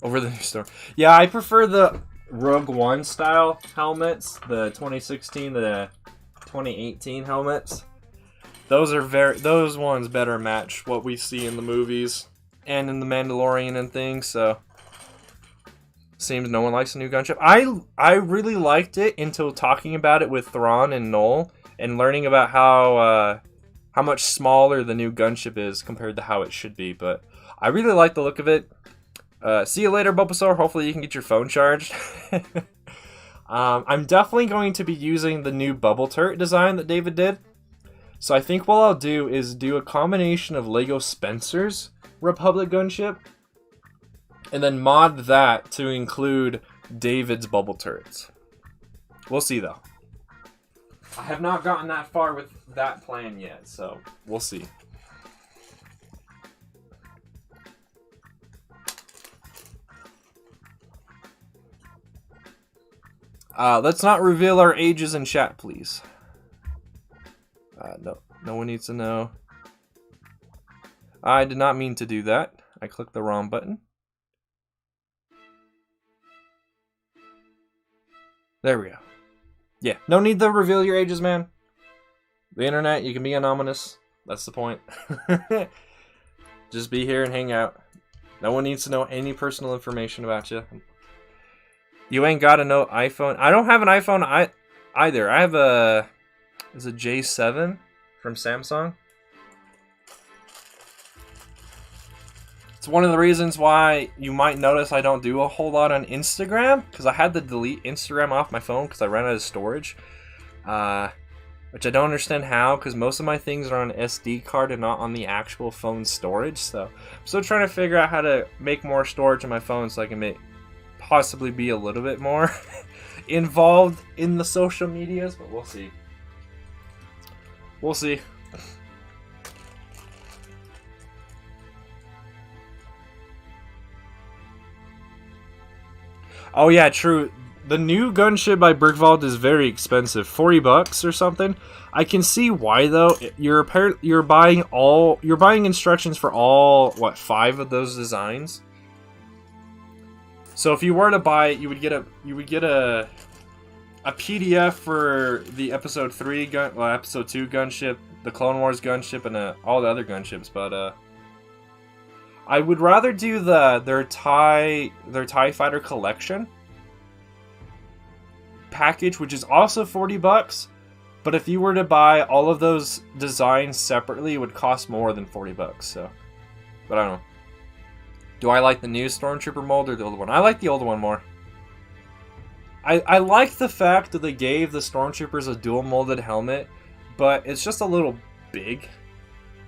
Over the new store. Yeah, I prefer the Rogue One style helmets, the 2016, the 2018 helmets. Those ones better match what we see in the movies and in the Mandalorian and things. So seems no one likes a new gunship. I really liked it until talking about it with Thrawn and Noel and learning about how much smaller the new gunship is compared to how it should be. But I really like the look of it. See you later, Bulbasaur. Hopefully you can get your phone charged. I'm definitely going to be using the new bubble turret design that David did. So I think what I'll do is do a combination of Lego Spencer's Republic Gunship and then mod that to include David's bubble turrets. We'll see, though. I have not gotten that far with that plan yet, so we'll see. Let's not reveal our ages in chat, please. No one needs to know. I did not mean to do that. I clicked the wrong button. There we go. Yeah, no need to reveal your ages, man. The internet, you can be anonymous. That's the point. Just be here and hang out. No one needs to know any personal information about you. You ain't got to know iPhone. I don't have an iPhone either. I have a J7 from Samsung. It's one of the reasons why you might notice I don't do a whole lot on Instagram, because I had to delete Instagram off my phone because I ran out of storage. Which I don't understand how, because most of my things are on an SD card and not on the actual phone storage. So I'm still trying to figure out how to make more storage on my phone so I can possibly be a little bit more involved in the social medias, but we'll see. We'll see. Oh yeah, true. The new gunship by Brickvault is very expensive, $40 or something. I can see why though. You're buying instructions for all 5 of those designs. So if you were to buy it, you would get a PDF for the episode 2 gunship, the Clone Wars gunship, and all the other gunships. But I would rather do their TIE Fighter collection package, which is also $40. But if you were to buy all of those designs separately, it would cost more than $40. So, but I don't know. Do I like the new Stormtrooper mold or the old one? I like the old one more. I like the fact that they gave the Stormtroopers a dual molded helmet, but it's just a little big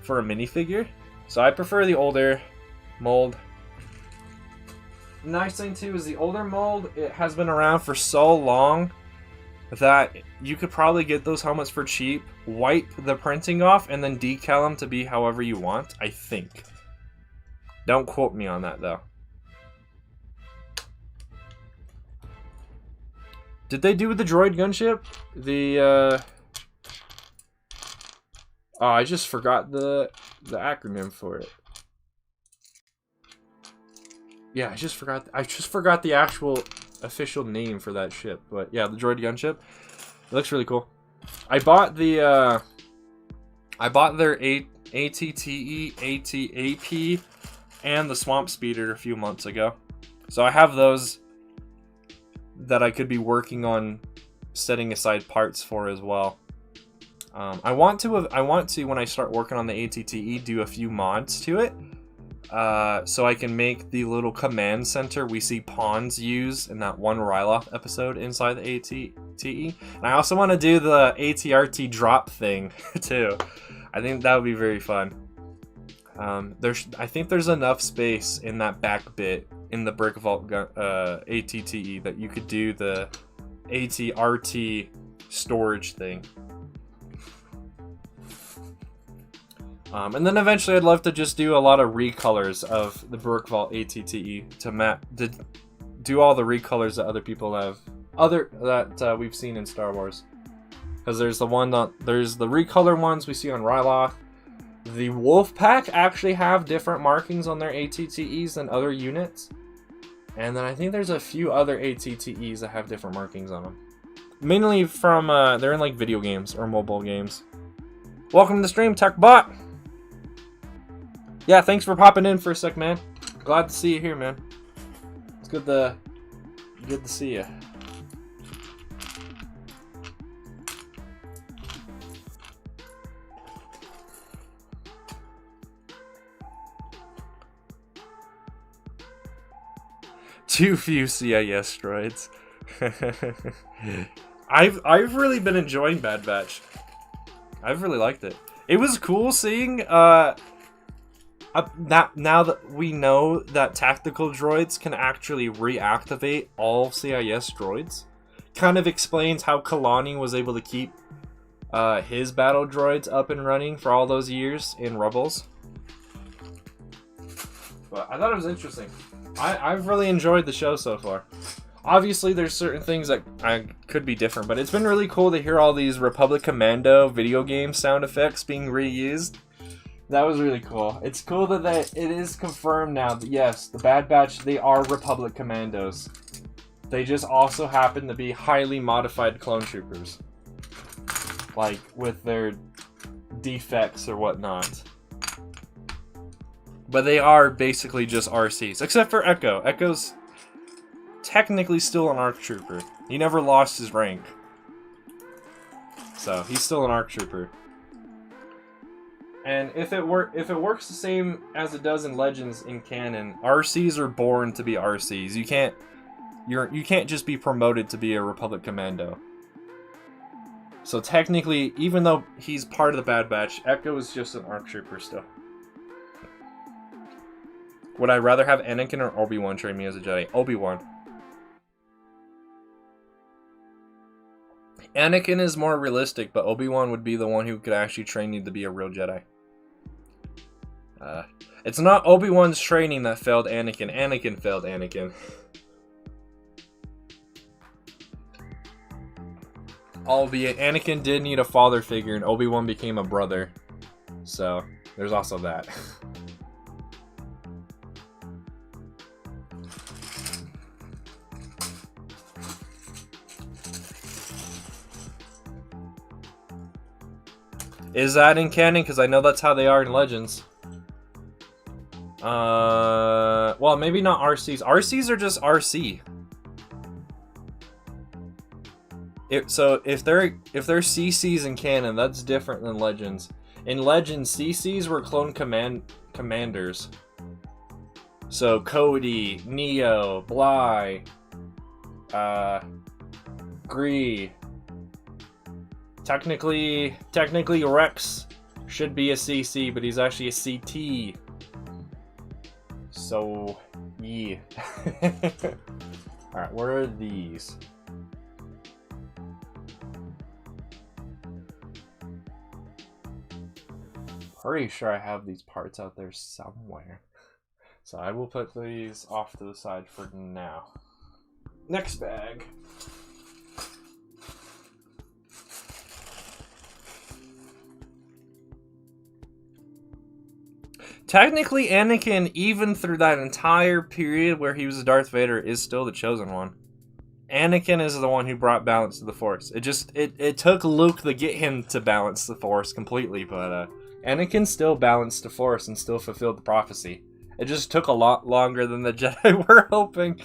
for a minifigure. So I prefer the older mold. Nice thing too is the older mold, it has been around for so long that you could probably get those helmets for cheap, wipe the printing off, and then decal them to be however you want, I think. Don't quote me on that, though. Did they do with the droid gunship? Oh, I just forgot the acronym for it. Yeah, I just forgot the actual official name for that ship. But yeah, the droid gunship. It looks really cool. I bought their ATTE, ATAP, and the Swamp Speeder a few months ago. So I have those that I could be working on setting aside parts for as well. I want to when I start working on the ATTE do a few mods to it, so I can make the little command center we see pawns use in that one Ryloth episode inside the ATTE. And I also want to do the ATRT drop thing too. I think that would be very fun. I think there's enough space in that back bit in the Brickvault ATTE that you could do the AT-RT storage thing. And then eventually I'd love to just do a lot of recolors of the Brick Vault ATTE to do all the recolors that other people have, that we've seen in Star Wars. Because there's the recolor ones we see on Ryloth. The Wolfpack actually have different markings on their ATTEs than other units. And then I think there's a few other ATTEs that have different markings on them. Mainly from, they're in like video games or mobile games. Welcome to the stream, TechBot! Yeah, thanks for popping in for a sec, man. Glad to see you here, man. It's good to see you. Too few CIS droids. I've really been enjoying Bad Batch. I've really liked it. It was cool seeing now that we know that tactical droids can actually reactivate all CIS droids. Kind of explains how Kalani was able to keep his battle droids up and running for all those years in Rebels. But I thought it was interesting. I've really enjoyed the show so far. Obviously, there's certain things that could be different, but it's been really cool to hear all these Republic Commando video game sound effects being reused. That was really cool. It's cool that it is confirmed now that yes, the Bad Batch, they are Republic Commandos. They just also happen to be highly modified clone troopers. Like, with their defects or whatnot. But they are basically just RCs. Except for Echo. Echo's technically still an ARC trooper. He never lost his rank. So, he's still an ARC trooper. And if it works the same as it does in Legends in canon, RCs are born to be RCs. You can't just be promoted to be a Republic Commando. So technically, even though he's part of the Bad Batch, Echo is just an ARC trooper still. Would I rather have Anakin or Obi-Wan train me as a Jedi? Obi-Wan. Anakin is more realistic, but Obi-Wan would be the one who could actually train you to be a real Jedi. It's not Obi-Wan's training that failed Anakin. Anakin failed Anakin. Albeit, Anakin did need a father figure, and Obi-Wan became a brother. So, there's also that. Is that in canon? Because I know that's how they are in Legends. Well, maybe not RCs. RCs are just RC. So if they're CCs in canon, that's different than Legends. In Legends, CCs were clone commanders. So Cody, Neo, Bly, Gree. Technically Rex should be a CC, but he's actually a CT. So, yeah. Alright, where are these? Pretty sure I have these parts out there somewhere. So I will put these off to the side for now. Next bag. Technically, Anakin, even through that entire period where he was Darth Vader, is still the chosen one. Anakin is the one who brought balance to the Force. It took Luke to get him to balance the Force completely, but Anakin still balanced the Force and still fulfilled the prophecy. It just took a lot longer than the Jedi were hoping.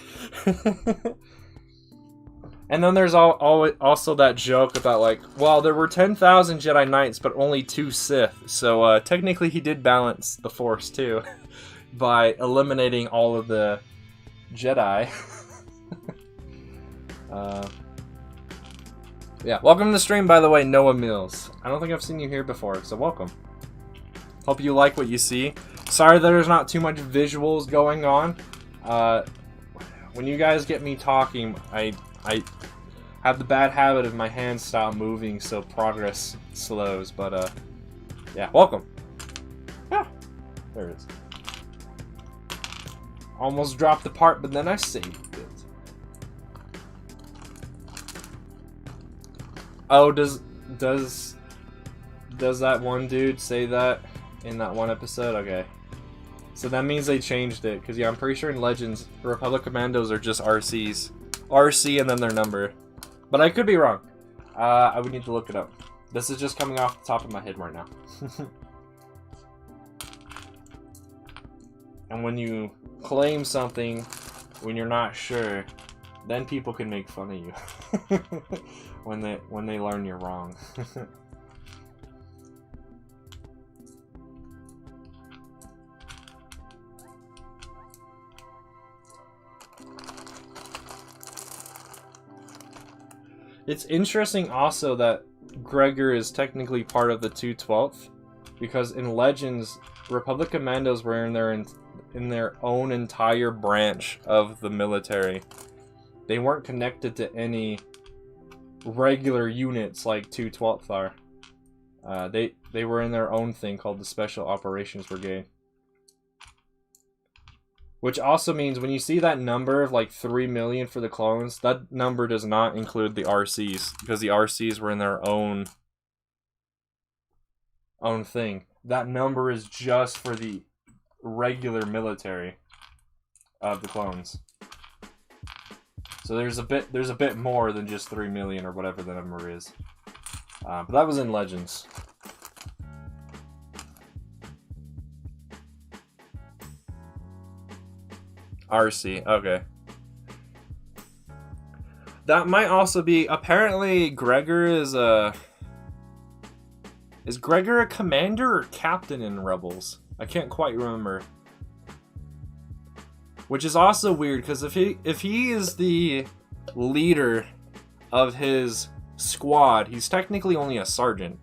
And then there's also that joke about, like, well, there were 10,000 Jedi Knights, but only 2 Sith. So, technically he did balance the Force, too. By eliminating all of the Jedi. Yeah, welcome to the stream, by the way, Noah Mills. I don't think I've seen you here before, so welcome. Hope you like what you see. Sorry that there's not too much visuals going on. When you guys get me talking, have the bad habit of my hands stop moving, so progress slows. But yeah, welcome. Yeah, there it is. Almost dropped the part, but then I saved it. Oh, does that one dude say that in that one episode? Okay. So that means they changed it, because yeah, I'm pretty sure in Legends, Republic Commandos are just RCs. RC and then their number. But I could be wrong. I would need to look it up. This is just coming off the top of my head right now. And when you claim something when you're not sure, then people can make fun of you. when they learn you're wrong. It's interesting also that Gregor is technically part of the 212th, because in Legends, Republic Commandos were in their own entire branch of the military. They weren't connected to any regular units like 212th are. They were in their own thing called the Special Operations Brigade. Which also means when you see that number of like 3 million for the clones, that number does not include the RCs, because the RCs were in their own thing. That number is just for the regular military of the clones. So there's a bit more than just 3 million or whatever the number is. But that was in Legends. RC, okay. That might also be, apparently Gregor is Gregor a commander or captain in Rebels? I can't quite remember. Which is also weird, because if he is the leader of his squad, he's technically only a sergeant.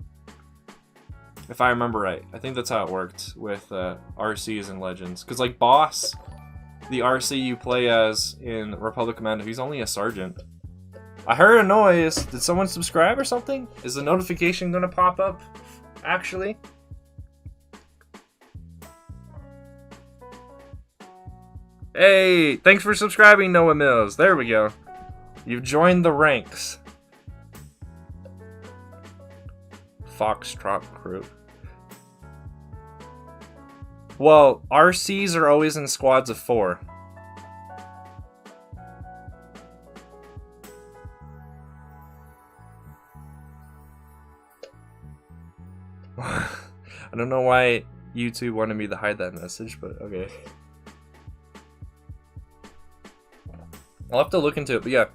If I remember right. I think that's how it worked with RCs and Legends. Because like Boss, the RC you play as in Republic Commando, he's only a sergeant. I heard a noise. Did someone subscribe or something? Is the notification gonna pop up, actually? Hey, thanks for subscribing, Noah Mills. There we go. You've joined the ranks. Foxtrot crew. Well, RCs are always in squads of 4. I don't know why YouTube wanted me to hide that message, but okay. I'll have to look into it, but yeah.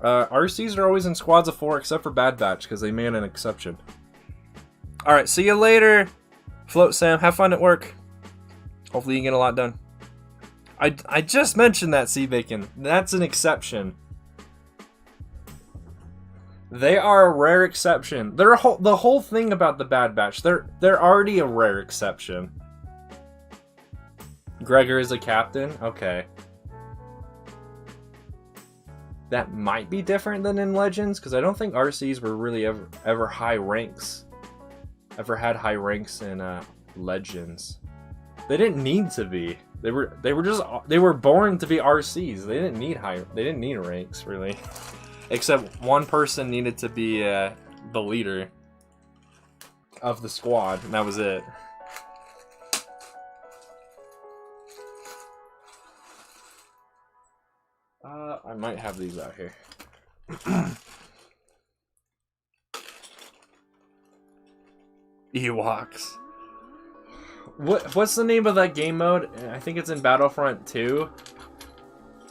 RCs are always in squads of 4 except for Bad Batch, because they made an exception. Alright, see you later, Float Sam. Have fun at work. Hopefully you get a lot done. I just mentioned that, Sea Bacon. That's an exception. They are a rare exception. They're the whole thing about the Bad Batch. They're already a rare exception. Gregor is a captain? Okay. That might be different than in Legends, because I don't think RCs were really ever high ranks. Ever had high ranks in Legends. They didn't need to be. They were born to be RCs. They didn't need ranks really. Except one person needed to be the leader of the squad, and that was it. I might have these out here. Ewoks. What's the name of that game mode? I think it's in Battlefront 2,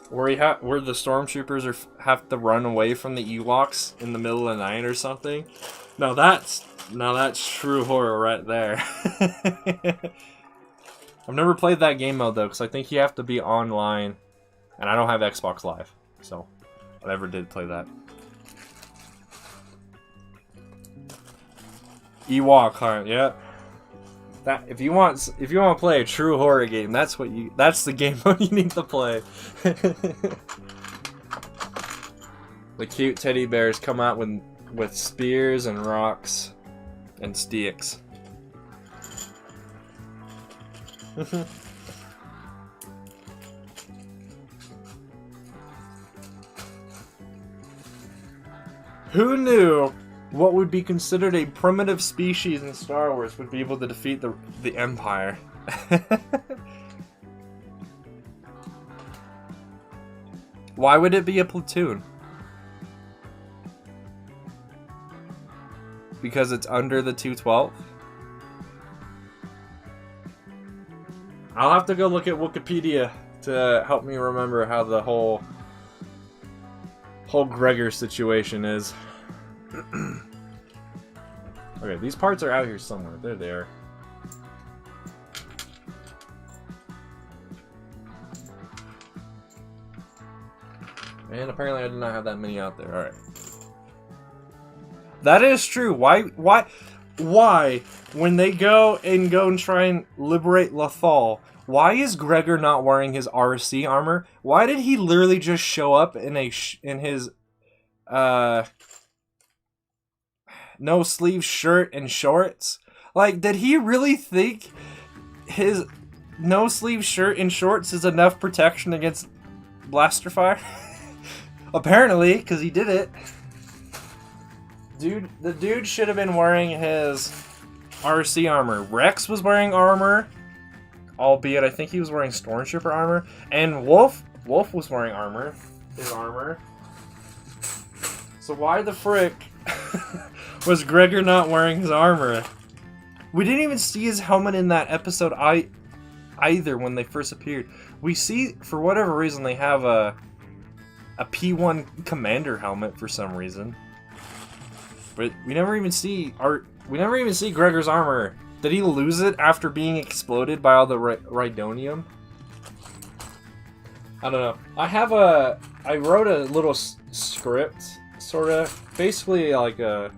where the stormtroopers have to run away from the Ewoks in the middle of the night or something. Now that's true horror right there. I've never played that game mode though, because I think you have to be online, and I don't have Xbox Live, so I never did play that. Ewok Hunt, yeah. That if you want to play a true horror game, that's the game mode you need to play. The cute teddy bears come out with spears and rocks and sticks. Who knew what would be considered a primitive species in Star Wars would be able to defeat the Empire? Why would it be a platoon? Because it's under the 212th? I'll have to go look at Wikipedia to help me remember how the whole Gregor situation is. Okay, these parts are out here somewhere. There they are. And apparently I did not have that many out there. Alright. That is true. Why, when they go and try and liberate Lothal, why is Gregor not wearing his RC armor? Why did he literally just show up in his no sleeve shirt and shorts? Like, did he really think his no sleeve shirt and shorts is enough protection against blaster fire? Apparently, because he did it. Dude, the dude should have been wearing his RC armor. Rex was wearing armor, albeit I think he was wearing Stormtrooper armor. And Wolf was wearing armor. His armor. So why the frick was Gregor not wearing his armor? We didn't even see his helmet in that episode either when they first appeared. We see, for whatever reason, they have a P1 commander helmet for some reason. But we never even see Gregor's armor. Did he lose it after being exploded by all the Rhydonium? I don't know. I wrote a little script, sort of, basically like a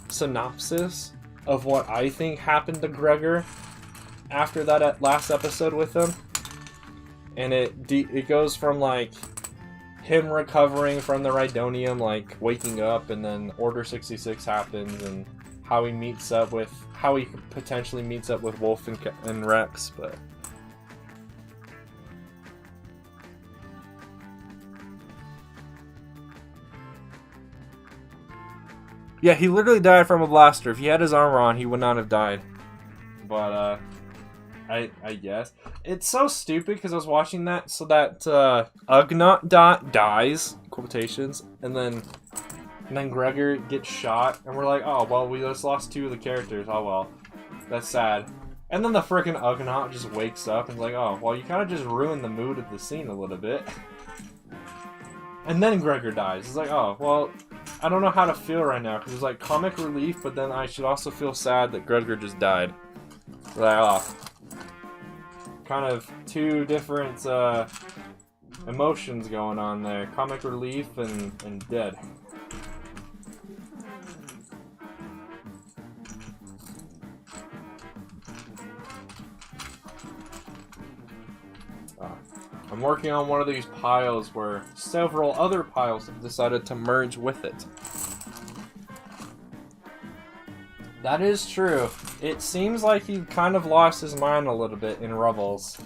synopsis of what I think happened to Gregor after that last episode with him. And it goes from like him recovering from the Rhydonium, like waking up, and then Order 66 happens, and how he potentially meets up with Wolf and Rex, but yeah, he literally died from a blaster. If he had his armor on, he would not have died. But I guess it's so stupid because I was watching that, so that Ugnaught dies, quotations, and then Gregor gets shot, and we're like, oh well, we just lost two of the characters. Oh well, that's sad. And then the frickin' Ugnaught just wakes up and is like, oh well, you kind of just ruined the mood of the scene a little bit. And then Gregor dies. It's like, oh well, I don't know how to feel right now because it's like comic relief, but then I should also feel sad that Gregor just died. Like, oh. Kind of two different emotions going on there. Comic relief and dead. I'm working on one of these piles where several other piles have decided to merge with it. That is true. It seems like he kind of lost his mind a little bit in Rebels.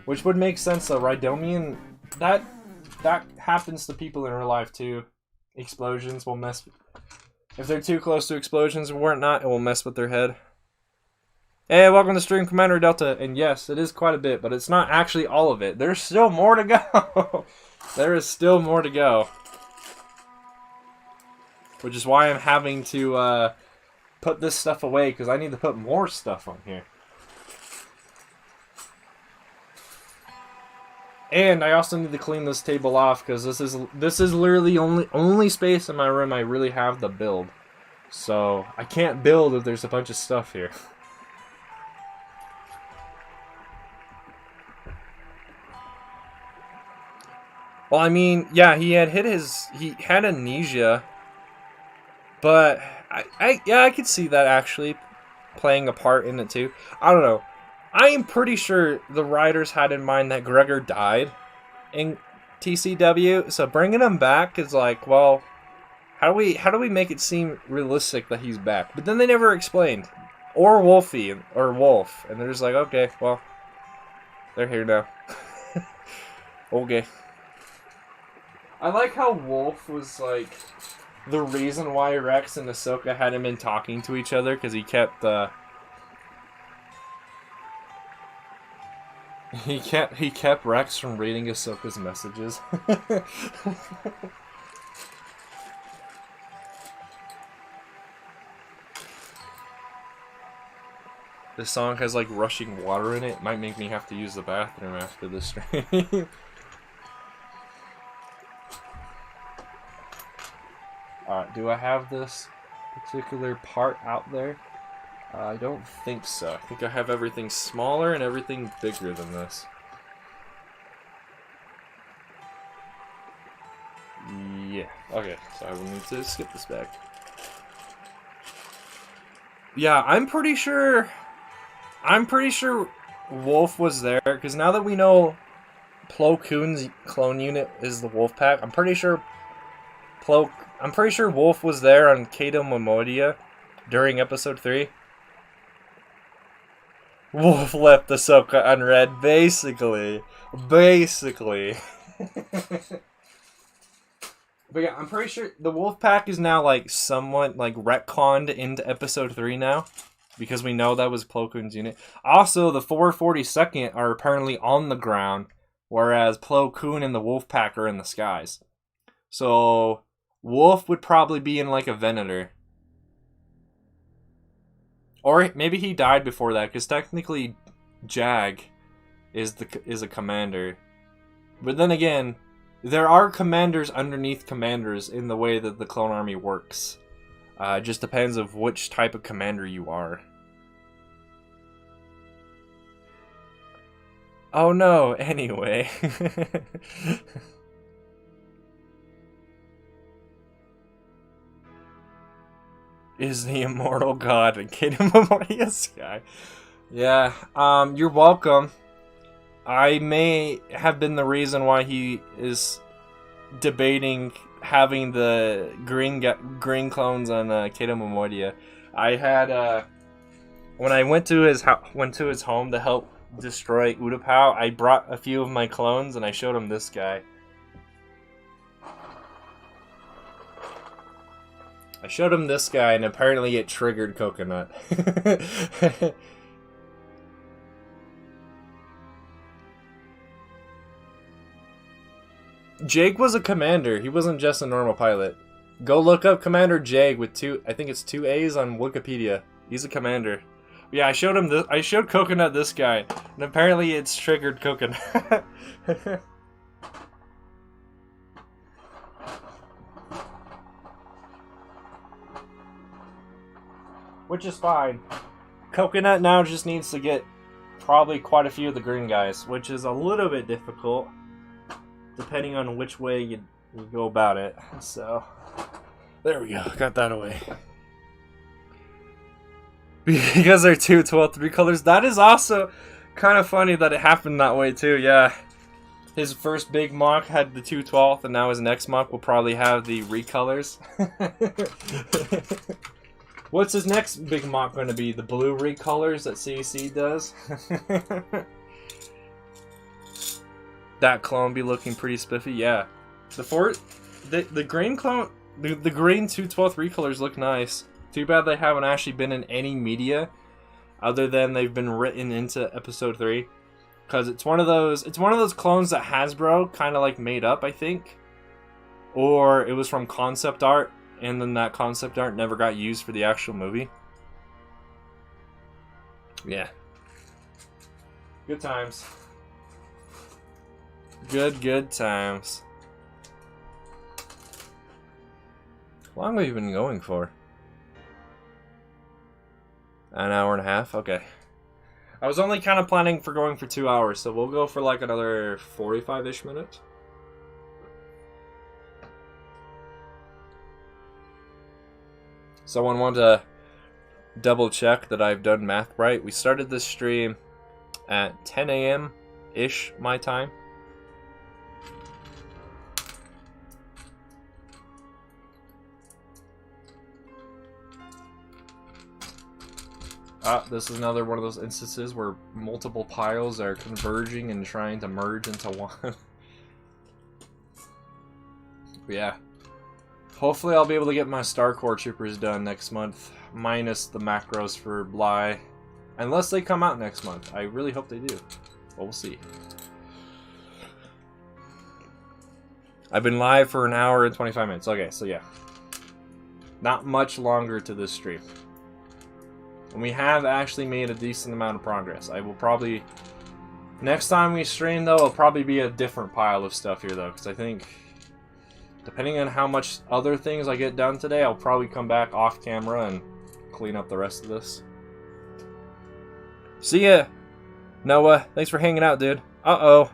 Which would make sense though. Rhydonian, that happens to people in real life too. Explosions will mess... If they're too close to explosions or not, it will mess with their head. Hey, welcome to Stream Commander Delta. And yes, it is quite a bit, but it's not actually all of it. There's still more to go. There is still more to go. Which is why I'm having to put this stuff away, because I need to put more stuff on here. And I also need to clean this table off, because this is literally only space in my room I really have to build. So I can't build if there's a bunch of stuff here. Well, I mean, yeah, he had amnesia, but I could see that actually playing a part in it too. I don't know. I am pretty sure the writers had in mind that Gregor died in TCW, so bringing him back is like, well, How do we make it seem realistic that he's back? But then they never explained. Or Wolfie, or Wolf. And they're just like, okay, well, they're here now. Okay. I like how Wolf was like the reason why Rex and Ahsoka hadn't been talking to each other, because he kept he kept Rex from reading Ahsoka's messages. This song has like rushing water in it. Might make me have to use the bathroom after this stream. Alright, do I have this particular part out there? I don't think so. I think I have everything smaller and everything bigger than this. Yeah. Okay, so I will need to skip this back. Yeah, I'm pretty sure Wolf was there, because now that we know Plo Koon's clone unit is the Wolf Pack, I'm pretty sure Wolf was there on Kato Momodia during episode 3. Wolf left Ahsoka unread, basically. But yeah, I'm pretty sure the Wolf Pack is now like somewhat like retconned into episode 3 now, because we know that was Plo Koon's unit. Also, the 442nd are apparently on the ground, whereas Plo Koon and the Wolf Pack are in the skies. So Wolf would probably be in like a Venator. Or maybe he died before that, because technically Jag is a commander. But then again, there are commanders underneath commanders in the way that the clone army works. It just depends of which type of commander you are. Oh no, anyway. Is the immortal god and Kingdom of Moria Sky? Yeah, you're welcome. I may have been the reason why he is debating having the green clones on Kato Momodia. I had when I went to his home to help destroy Utapau, I brought a few of my clones and I showed him this guy. I showed him this guy and apparently it triggered Coconut. Jake was a commander. He wasn't just a normal pilot. Go look up Commander Jake with I think it's 2 A's on Wikipedia. He's a commander. Yeah, I showed him this. I showed Coconut this guy, and apparently it's triggered Coconut. Which is fine. Coconut now just needs to get probably quite a few of the green guys, which is a little bit difficult, depending on which way you go about it. So, there we go. Got that away. Because they're 2/12 colors. That is also kind of funny that it happened that way too. Yeah, his first big mock had the 2/12, and now his next mock will probably have the recolors. What's his next big mock going to be? The blue recolors that CEC does? That clone be looking pretty spiffy. Yeah, the green clone, the green 2/12 recolors look nice. Too bad they haven't actually been in any media other than they've been written into episode 3, because it's one of those clones that Hasbro kind of like made up, I think, or it was from concept art, and then that concept art never got used for the actual movie. Yeah, good times. Good times. How long have we been going for? An hour and a half? Okay. I was only kind of planning for going for 2 hours, so we'll go for like another 45-ish minutes. Someone want to double check that I've done math right. We started this stream at 10 a.m.-ish my time. This is another one of those instances where multiple piles are converging and trying to merge into one. Yeah. Hopefully I'll be able to get my Star Core Troopers done next month, minus the macros for Bly. Unless they come out next month. I really hope they do. But we'll see. I've been live for an hour and 25 minutes. Okay, so yeah. Not much longer to this stream. And we have actually made a decent amount of progress. I will probably... Next time we stream, though, it'll probably be a different pile of stuff here, though. Because I think, depending on how much other things I get done today, I'll probably come back off camera and clean up the rest of this. See ya, Noah. Thanks for hanging out, dude. Uh-oh.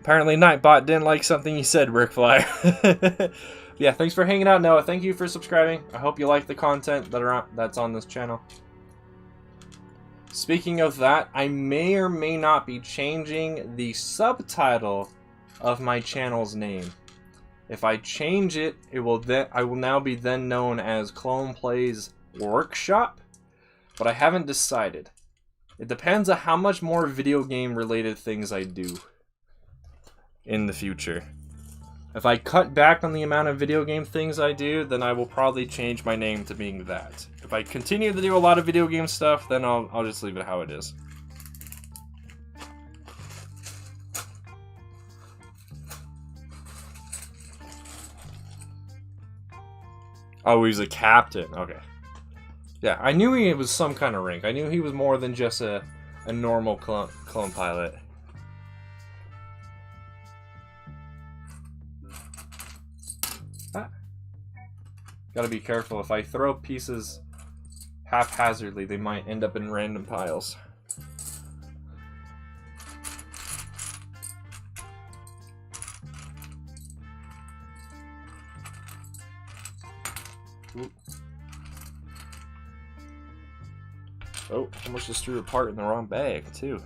Apparently Nightbot didn't like something you said, Rickflyer. Yeah, thanks for hanging out, Noah. Thank you for subscribing. I hope you like the content that's on this channel. Speaking of that, I may or may not be changing the subtitle of my channel's name. If I change it, I will now be then known as ClonePlays Workshop, but I haven't decided. It depends on how much more video game related things I do in the future. If I cut back on the amount of video game things I do, then I will probably change my name to being that. If I continue to do a lot of video game stuff, then I'll just leave it how it is. Oh, he's a captain. Okay. Yeah, I knew he was some kind of rank. I knew he was more than just a normal clone pilot. Gotta be careful. If I throw pieces haphazardly, they might end up in random piles. Oop. Oh, almost just threw a part in the wrong bag, too.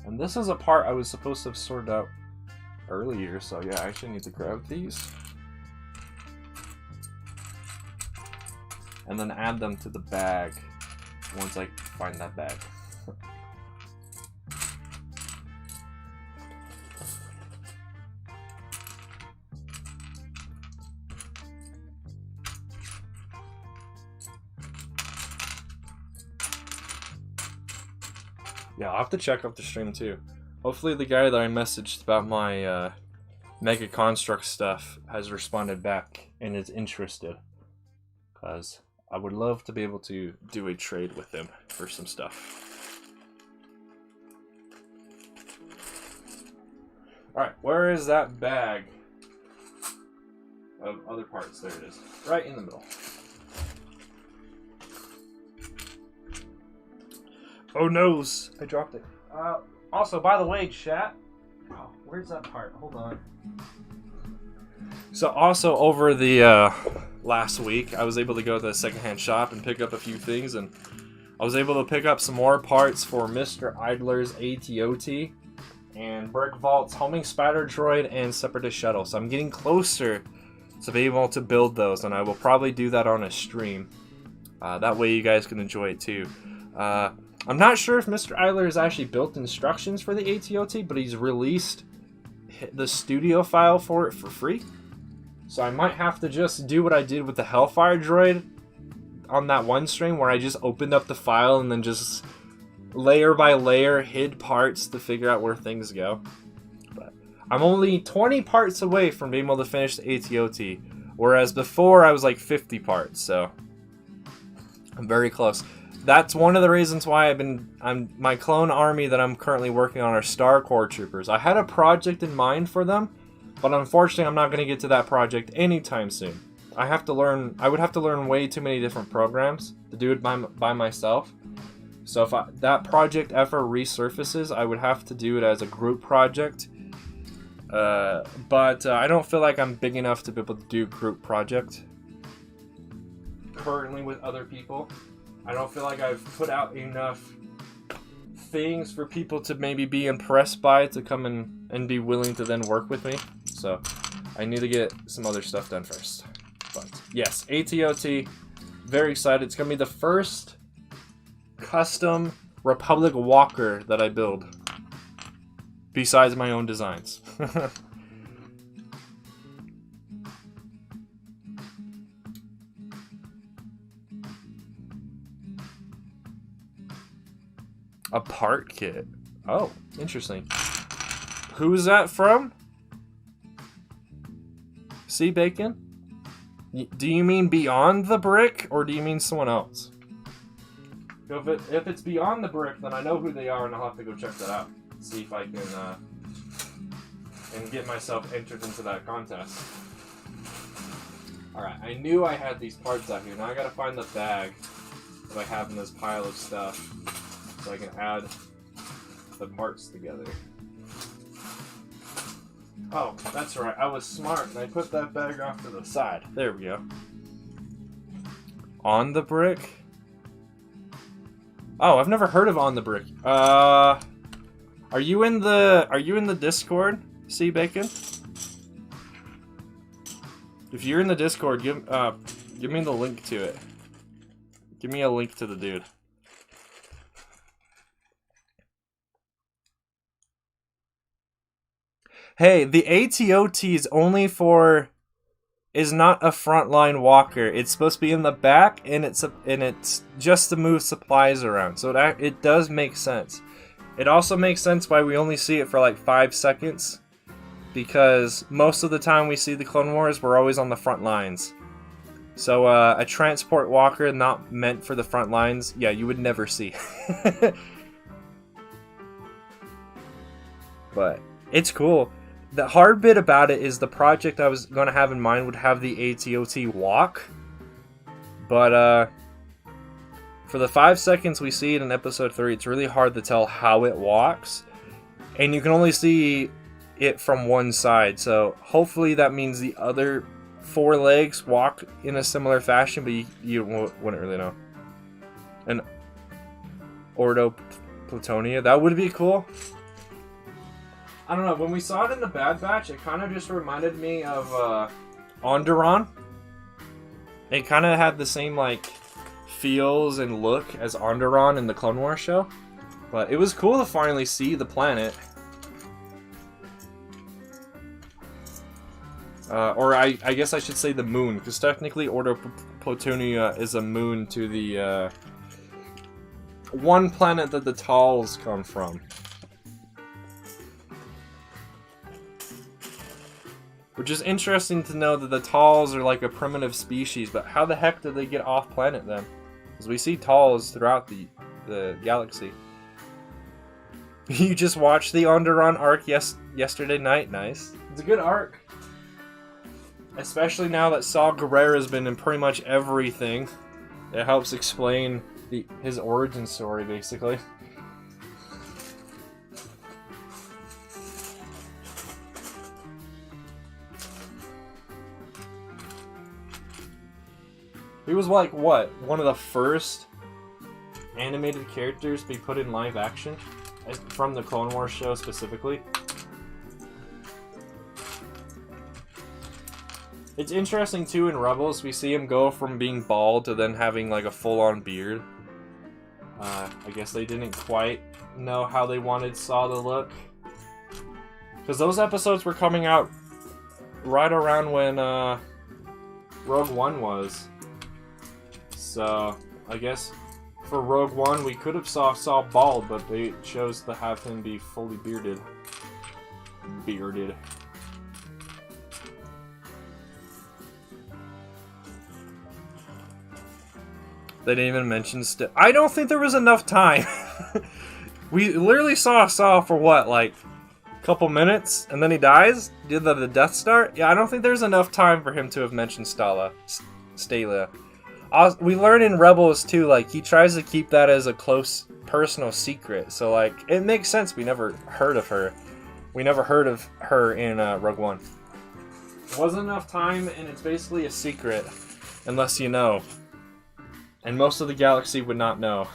And this is a part I was supposed to have sorted out earlier, so yeah, I actually need to grab these and then add them to the bag once I find that bag. Yeah, I'll have to check out the stream too. Hopefully the guy that I messaged about my Mega Construct stuff has responded back and is interested. Because I would love to be able to do a trade with him for some stuff. Alright, where is that bag of other parts? There it is. Right in the middle. Oh noes! I dropped it. Also, by the way, chat. Oh, where's that part? Hold on. So, also over the last week, I was able to go to the secondhand shop and pick up a few things, and I was able to pick up some more parts for Mr. Idler's ATOT and Brick Vault's Homing Spider Droid and Separatist Shuttle. So I'm getting closer to be able to build those, and I will probably do that on a stream. That way you guys can enjoy it too. I'm not sure if Mr. Idler has actually built instructions for the ATOT, but he's released the studio file for it for free. So I might have to just do what I did with the Hellfire Droid on that one stream, where I just opened up the file and then just layer by layer hid parts to figure out where things go. But I'm only 20 parts away from being able to finish the ATOT, whereas before I was like 50 parts, so I'm very close. That's one of the reasons why my clone army that I'm currently working on are Star Core Troopers. I had a project in mind for them, but unfortunately I'm not going to get to that project anytime soon. I would have to learn way too many different programs to do it by myself. So if that project ever resurfaces, I would have to do it as a group project. But I don't feel like I'm big enough to be able to do a group project currently with other people. I don't feel like I've put out enough things for people to maybe be impressed by to come in and be willing to then work with me. So I need to get some other stuff done first. But Yes, ATOT. Very excited. It's going to be the first custom Republic walker that I build. Besides my own designs. A part kit. Oh, interesting. Who's that from? Sea Bacon? Do you mean Beyond the Brick, or do you mean someone else? If it's Beyond the Brick, then I know who they are, and I'll have to go check that out. See if I can and get myself entered into that contest. Alright, I knew I had these parts out here. Now I gotta find the bag that I have in this pile of stuff so I can add the parts together. Oh, that's right. I was smart and I put that bag off to the side. There we go. On the Brick? Oh, I've never heard of On the Brick. Are you in the Discord, Sea Bacon? If you're in the Discord, give me the link to it. Give me a link to the dude. Hey, the ATOT is only for... is not a frontline walker. It's supposed to be in the back, and it's just to move supplies around. So it does make sense. It also makes sense why we only see it for like 5 seconds. Because most of the time we see the Clone Wars, we're always on the front lines. So a transport walker not meant for the front lines, yeah, you would never see. But it's cool. The hard bit about it is the project I was going to have in mind would have the ATOT walk. But for the 5 seconds we see it in episode 3, it's really hard to tell how it walks. And you can only see it from one side. So hopefully that means the other 4 legs walk in a similar fashion, but you wouldn't really know. And Ordo Plutonia, that would be cool. I don't know, when we saw it in the Bad Batch, it kind of just reminded me of Onderon. It kind of had the same, like, feels and look as Onderon in the Clone Wars show. But it was cool to finally see the planet. Or I guess I should say the moon, because technically Ordo Plutonia is a moon to the one planet that the Tals come from. Which is interesting to know that the Tals are like a primitive species, but how the heck did they get off planet then? Because we see Tals throughout the galaxy. You just watched the Onderon arc yesterday night. Nice. It's a good arc. Especially now that Saw Gerrera's been in pretty much everything. It helps explain his origin story, basically. He was like, what? One of the first animated characters to be put in live action? From the Clone Wars show specifically. It's interesting too in Rebels, we see him go from being bald to then having like a full-on beard. I guess they didn't quite know how they wanted Saw to look. Because those episodes were coming out right around when Rogue One was. So, I guess for Rogue One we could have saw Saw bald, but they chose to have him be fully bearded. They didn't even mention I don't think there was enough time. We literally saw Saw for what, like a couple minutes, and then he dies? Did the Death Star? Yeah, I don't think there's enough time for him to have mentioned Stala. We learn in Rebels too, like, he tries to keep that as a close personal secret. So, like, it makes sense we never heard of her. We never heard of her in Rogue One. There wasn't enough time, and it's basically a secret. Unless you know. And most of the galaxy would not know.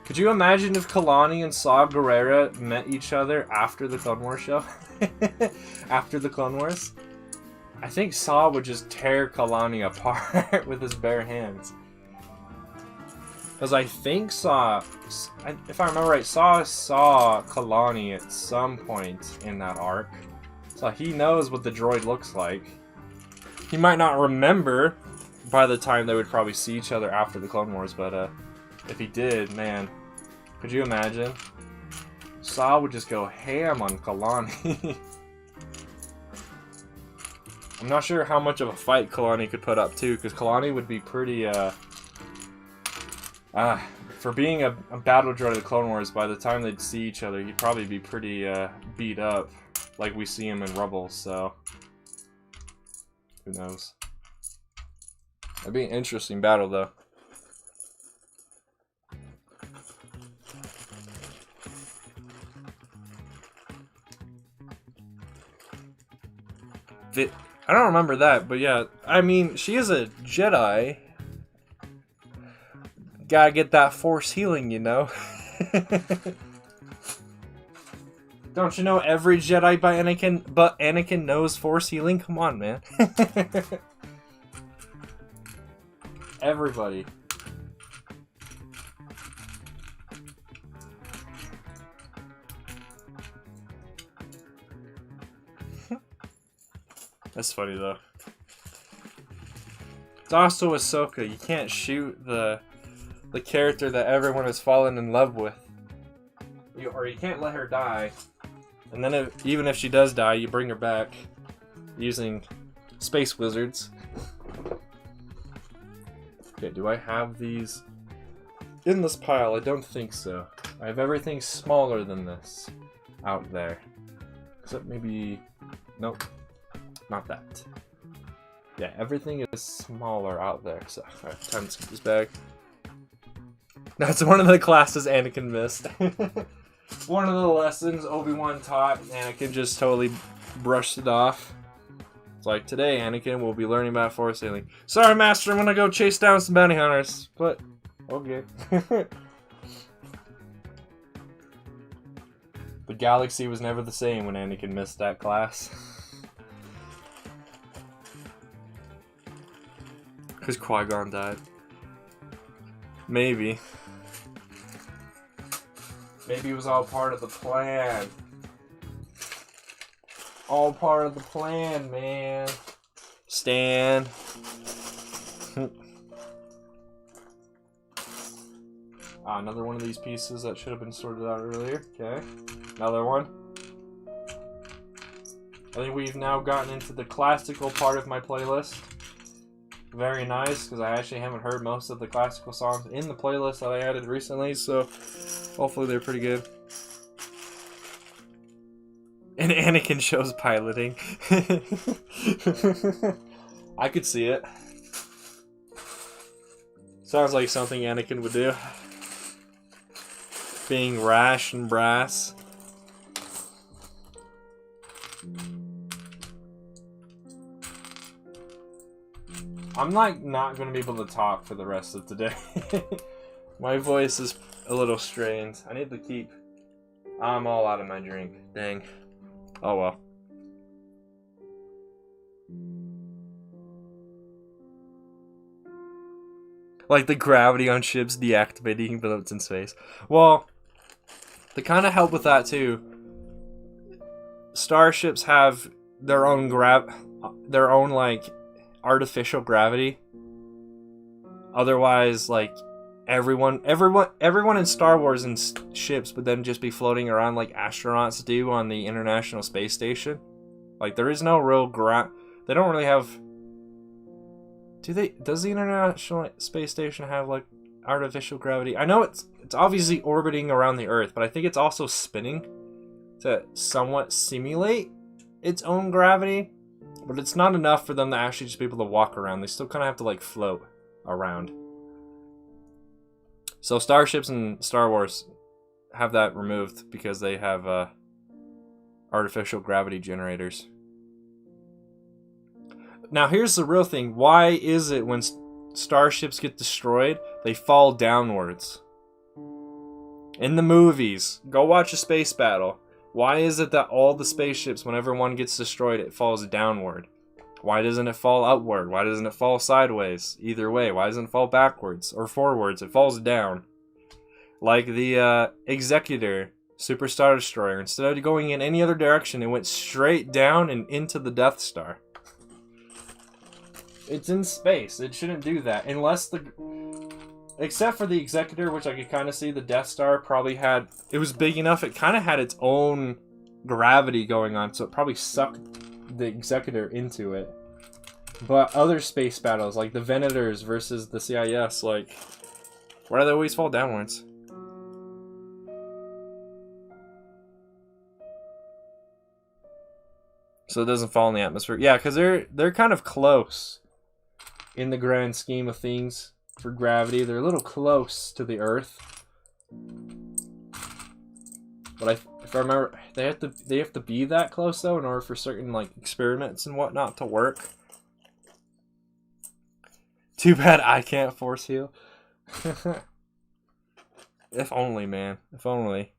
Could you imagine if Kalani and Saw Gerrera met each other after the Clone Wars show? after the Clone Wars. I think Saw would just tear Kalani apart with his bare hands. Because I think Saw, if I remember right, Saw saw Kalani at some point in that arc. So he knows what the droid looks like. He might not remember by the time they would probably see each other after the Clone Wars, but if he did, man, could you imagine? Saw would just go ham on Kalani. I'm not sure how much of a fight Kalani could put up too, because Kalani would be pretty, for being a battle droid of the Clone Wars, by the time they'd see each other, he'd probably be pretty, beat up, like we see him in Rebels, so who knows. That'd be an interesting battle, though. I don't remember that, but yeah, I mean, she is a Jedi. Gotta get that Force healing, you know? Don't you know every Jedi but Anakin knows Force healing? Come on, man. Everybody. That's funny, though. It's also Ahsoka. You can't shoot the character that everyone has fallen in love with. Or you can't let her die. And then even if she does die, you bring her back using space wizards. Okay, do I have these in this pile? I don't think so. I have everything smaller than this out there. Except maybe... Nope. Not that. Yeah, everything is smaller out there. So, alright, time to skip this bag. That's one of the classes Anakin missed. One of the lessons Obi-Wan taught, Anakin just totally brushed it off. It's like, today Anakin will be learning about Force healing. Sorry, Master, I'm gonna go chase down some bounty hunters. But, okay. The galaxy was never the same when Anakin missed that class. Because Qui-Gon died. Maybe. Maybe it was all part of the plan. All part of the plan, man. Stan. Another one of these pieces that should have been sorted out earlier. Okay. Another one. I think we've now gotten into the classical part of my playlist. Very nice, because I actually haven't heard most of the classical songs in the playlist that I added recently, so hopefully they're pretty good. And Anakin shows piloting. I could see it. Sounds like something Anakin would do. Being rash and brass. I'm like not going to be able to talk for the rest of today. My voice is a little strained. I need to keep... I'm all out of my drink. Dang. Oh well. Like the gravity on ships deactivating even though it's in space. Well, they kind of help with that too. Starships have their own like artificial gravity. Otherwise, like everyone in Star Wars and ships would then just be floating around like astronauts do on the International Space Station. Like there is no real they don't really have. Does the International Space Station have like artificial gravity? I know it's obviously orbiting around the Earth, but I think it's also spinning to somewhat simulate its own gravity. But it's not enough for them to actually just be able to walk around. They still kind of have to like float around. So starships in Star Wars have that removed because they have artificial gravity generators. Now here's the real thing. Why is it when starships get destroyed, they fall downwards? In the movies, go watch a space battle. Why is it that all the spaceships, whenever one gets destroyed, it falls downward? Why doesn't it fall upward? Why doesn't it fall sideways? Either way, why doesn't it fall backwards or forwards? It falls down. Like the Executor Super Star Destroyer. Instead of going in any other direction, it went straight down and into the Death Star. It's in space. It shouldn't do that. Unless the... Except for the Executor, which I could kind of see the Death Star probably had... It was big enough, it kind of had its own gravity going on, so it probably sucked the Executor into it. But other space battles, like the Venators versus the CIS, like... Why do they always fall downwards? So it doesn't fall in the atmosphere. Yeah, because they're kind of close in the grand scheme of things for gravity. They're a little close to the Earth. But if I remember, they have to be that close though in order for certain like experiments and whatnot to work. Too bad I can't force heal. If only, man. If only.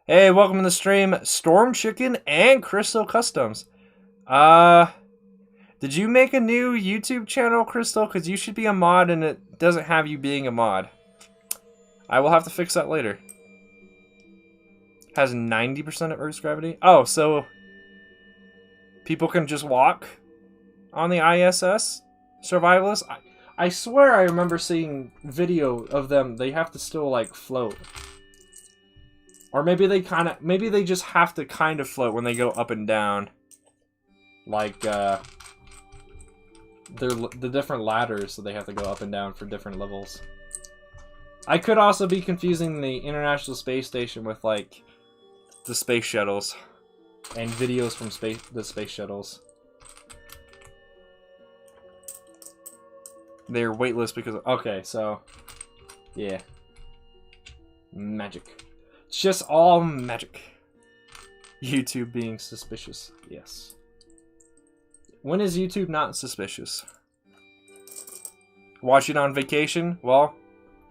Hey, welcome to the stream, Storm Chicken and Crystal Customs. Did you make a new YouTube channel, Crystal? Because you should be a mod and it doesn't have you being a mod. I will have to fix that later. Has 90% of Earth's gravity. Oh, so people can just walk on the ISS? Survivalists? I swear I remember seeing video of them. They have to still, like, float. Or maybe they just have to kind of float when they go up and down. Like, the different ladders, so they have to go up and down for different levels. I could also be confusing the International Space Station with, like, the space shuttles. And videos from the space shuttles. They're weightless because... Okay, so... Yeah. Magic. It's just all magic. YouTube being suspicious. Yes. When is YouTube not suspicious? Watching on vacation? Well,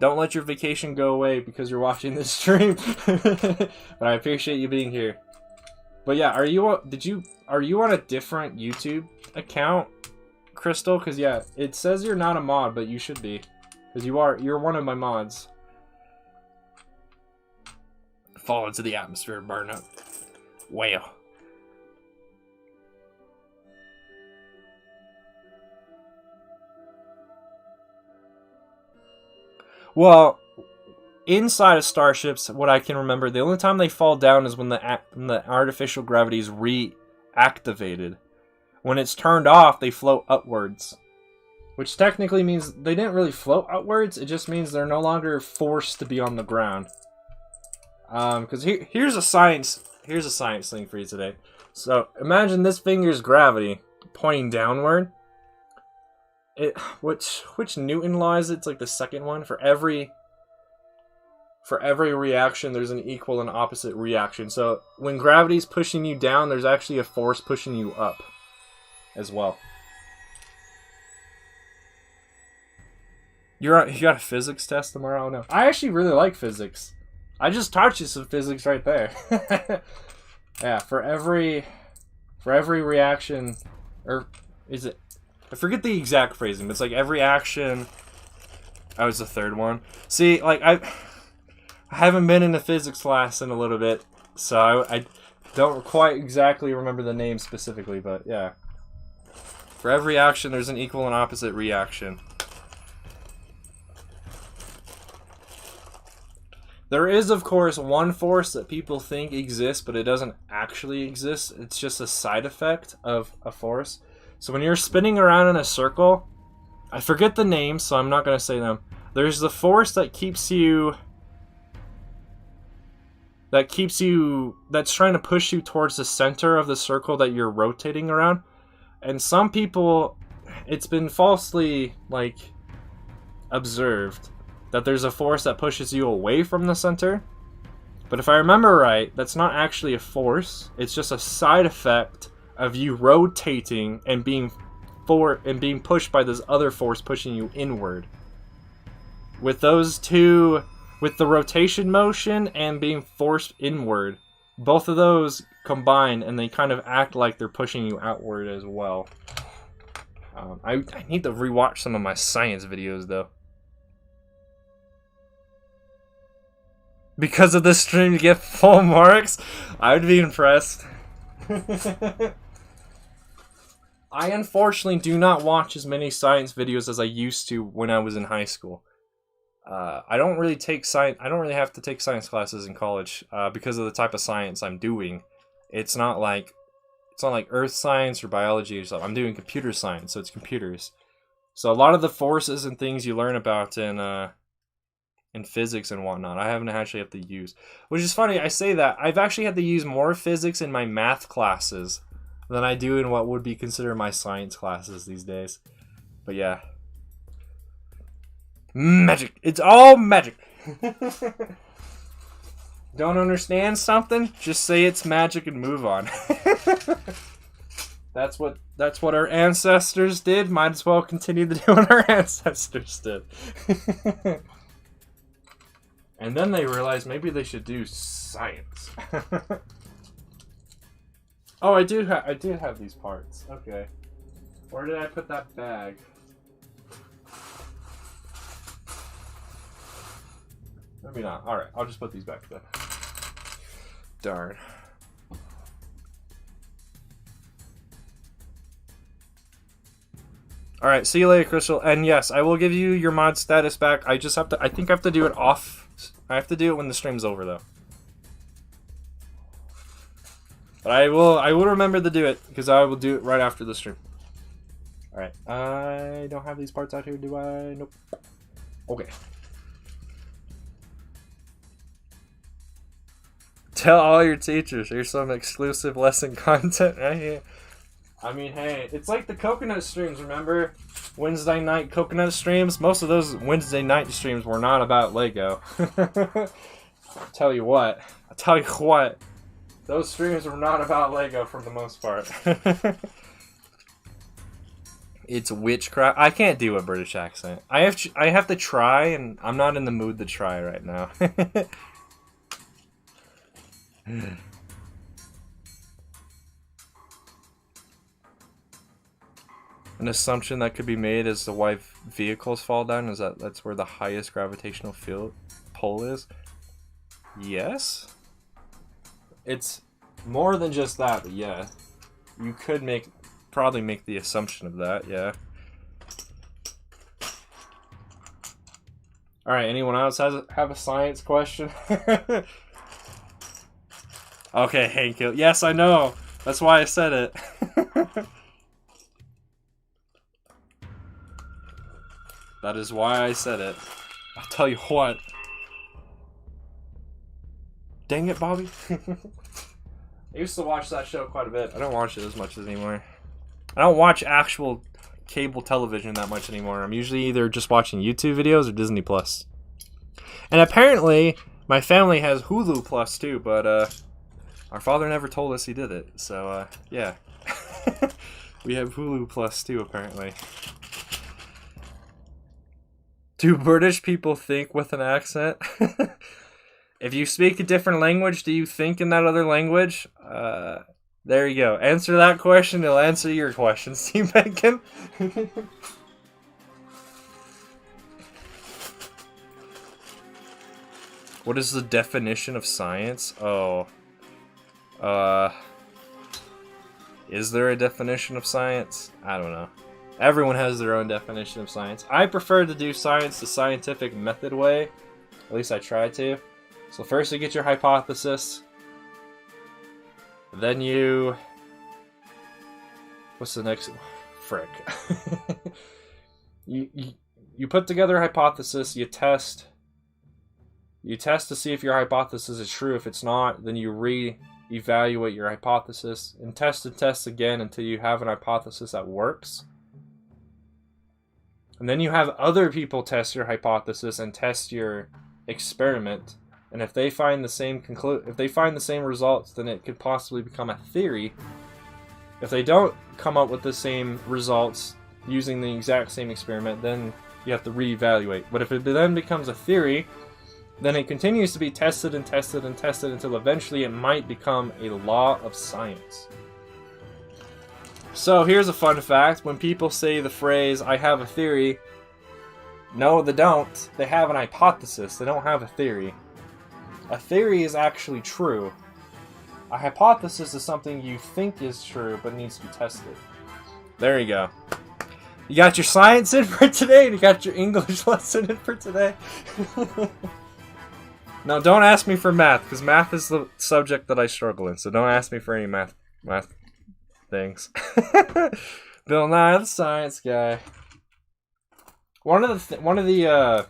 don't let your vacation go away because you're watching this stream. But I appreciate you being here. But yeah, are you on a different YouTube account, Crystal? Because yeah, it says you're not a mod, but you should be. Because you're one of my mods. Fall into the atmosphere and burn up. Wow. Well, inside of starships, what I can remember, the only time they fall down is when the artificial gravity is reactivated. When it's turned off, they float upwards. Which technically means they didn't really float upwards, it just means they're no longer forced to be on the ground. Because here's a science thing for you today. So imagine this finger's gravity pointing downward. Which Newton law is it? It's like the second one. For every reaction, there's an equal and opposite reaction. So when gravity's pushing you down, there's actually a force pushing you up as well. You got a physics test tomorrow? No. I actually really like physics. I just taught you some physics right there. Yeah, for every reaction, or is it? I forget the exact phrasing, but it's like every action. Oh, it's the third one. See, like I haven't been in a physics class in a little bit, so I don't quite exactly remember the name specifically, but yeah. For every action, there's an equal and opposite reaction. There is, of course, one force that people think exists, but it doesn't actually exist. It's just a side effect of a force. So when you're spinning around in a circle, I forget the names, so I'm not going to say them. There's the force that keeps you... that's trying to push you towards the center of the circle that you're rotating around. And some people, it's been falsely, like, observed that there's a force that pushes you away from the center. But if I remember right, that's not actually a force. It's just a side effect of you rotating and being pushed by this other force pushing you inward. With those two, with the rotation motion and being forced inward, both of those combine, and they kind of act like they're pushing you outward as well. I need to rewatch some of my science videos, though. Because of this stream, you get full marks? I would be impressed. I unfortunately do not watch as many science videos as I used to when I was in high school. I don't really take science. I don't really have to take science classes in college because of the type of science I'm doing. It's not like earth science or biology or something. I'm doing computer science, so it's computers. So a lot of the forces and things you learn about in physics and whatnot, I haven't actually had to use. Which is funny, I say that. I've actually had to use more physics in my math classes than I do in what would be considered my science classes these days. But yeah. Magic. It's all magic. Don't understand something? Just say it's magic and move on. That's what our ancestors did. Might as well continue to do what our ancestors did. And then they realized maybe they should do science. Oh, I did have these parts. Okay. Where did I put that bag? Maybe not. Alright, I'll just put these back then. Darn. Alright, see you later, Crystal. And yes, I will give you your mod status back. I just have to, I think I have to do it off. I have to do it when the stream's over, though. But I will remember to do it, because I will do it right after the stream. Alright, I don't have these parts out here, do I? Nope. Okay. Tell all your teachers, here's some exclusive lesson content right here. I mean, hey, it's like the coconut streams, remember? Wednesday night coconut streams? Most of those Wednesday night streams were not about Lego. I'll tell you what. Those streams were not about Lego for the most part. It's witchcraft. I can't do a British accent. I have to try, and I'm not in the mood to try right now. An assumption that could be made is the why vehicles fall down is that's where the highest gravitational field pull is. Yes? It's more than just that, but yeah. You could probably make the assumption of that, yeah. Alright, anyone else have a science question? Okay, Hank. Yes, I know. That's why I said it. That is why I said it. I'll tell you what. Dang it, Bobby. I used to watch that show quite a bit. I don't watch it as much anymore. I don't watch actual cable television that much anymore. I'm usually either just watching YouTube videos or Disney Plus. And apparently, my family has Hulu Plus too, but our father never told us he did it. So, yeah. We have Hulu Plus too, apparently. Do British people think with an accent? If you speak a different language, do you think in that other language? There you go. Answer that question, it'll answer your question, Steve Bacon. What is the definition of science? Oh. Is there a definition of science? I don't know. Everyone has their own definition of science. I prefer to do science the scientific method way. At least I try to. So first you get your hypothesis. Then you... What's the next... Frick. You put together a hypothesis, you test. You test to see if your hypothesis is true. If it's not, then you re-evaluate your hypothesis. And test again until you have an hypothesis that works. And then you have other people test your hypothesis and test your experiment. And if they find the same results, then it could possibly become a theory. If they don't come up with the same results using the exact same experiment, then you have to reevaluate. But if it then becomes a theory, then it continues to be tested and tested and tested until eventually it might become a law of science. So here's a fun fact. When people say the phrase, I have a theory, no, they don't. They have an hypothesis. They don't have a theory. A theory is actually true. A hypothesis is something you think is true, but needs to be tested. There you go. You got your science in for today, and you got your English lesson in for today. Now, don't ask me for math, because math is the subject that I struggle in, so don't ask me for any math things. Bill Nye, the science guy. One of the I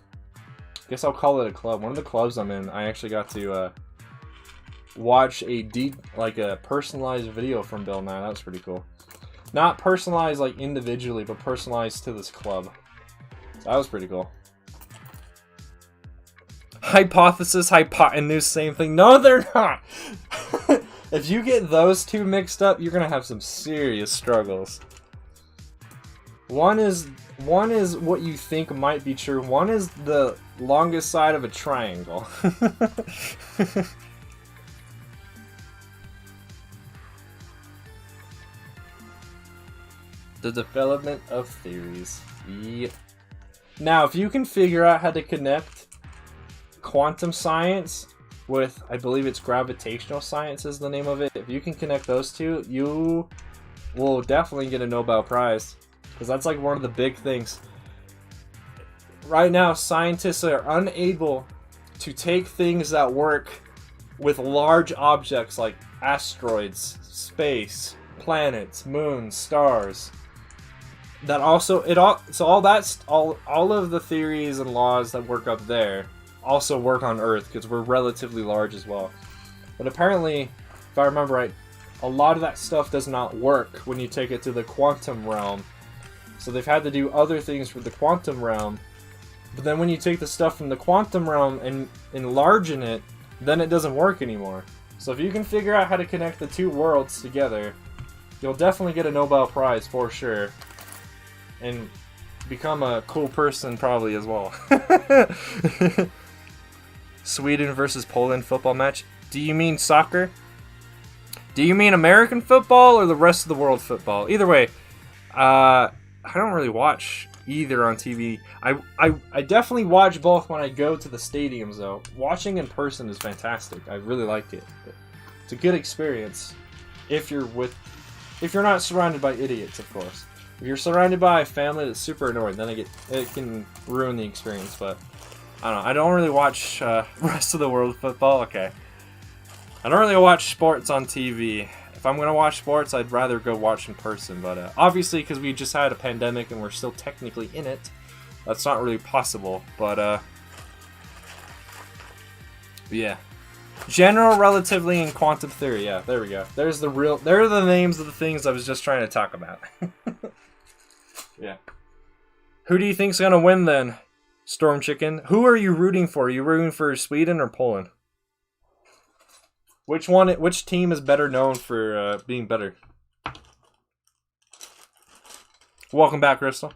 guess I'll call it a club. One of the clubs I'm in, I actually got to watch a personalized video from Bill Nye. That was pretty cool. Not personalized like individually, but personalized to this club. So that was pretty cool. Hypothesis, hypotenuse, same thing. No, they're not. If you get those two mixed up, you're gonna have some serious struggles. One is what you think might be true. One is the longest side of a triangle. The development of theories. Yep. Now, if you can figure out how to connect quantum science with, I believe it's gravitational science is the name of it. If you can connect those two, you will definitely get a Nobel Prize. Because that's like one of the big things. Right now, scientists are unable to take things that work with large objects like asteroids, space, planets, moons, stars. That also, all of the theories and laws that work up there also work on Earth because we're relatively large as well. But apparently, if I remember right, a lot of that stuff does not work when you take it to the quantum realm. So they've had to do other things for the quantum realm. But then when you take the stuff from the quantum realm and enlargen it, then it doesn't work anymore. So if you can figure out how to connect the two worlds together, you'll definitely get a Nobel Prize for sure. And become a cool person probably as well. Sweden versus Poland football match. Do you mean soccer? Do you mean American football or the rest of the world football? Either way, I don't really watch either on TV. I definitely watch both when I go to the stadiums though. Watching in person is fantastic. I really like it. It's a good experience if you're not surrounded by idiots, of course. If you're surrounded by a family that's super annoying, then it can ruin the experience. But I don't know. I don't really watch rest of the world football. Okay. I don't really watch sports on TV. If I'm gonna watch sports, I'd rather go watch in person. But obviously, because we just had a pandemic and we're still technically in it, that's not really possible. But yeah. General relativity and quantum theory. Yeah, there we go. There are the names of the things I was just trying to talk about. Yeah. Who do you think's gonna win then, Storm Chicken? Who are you rooting for? Are you rooting for Sweden or Poland? Which team is better known for being better? Welcome back, Crystal.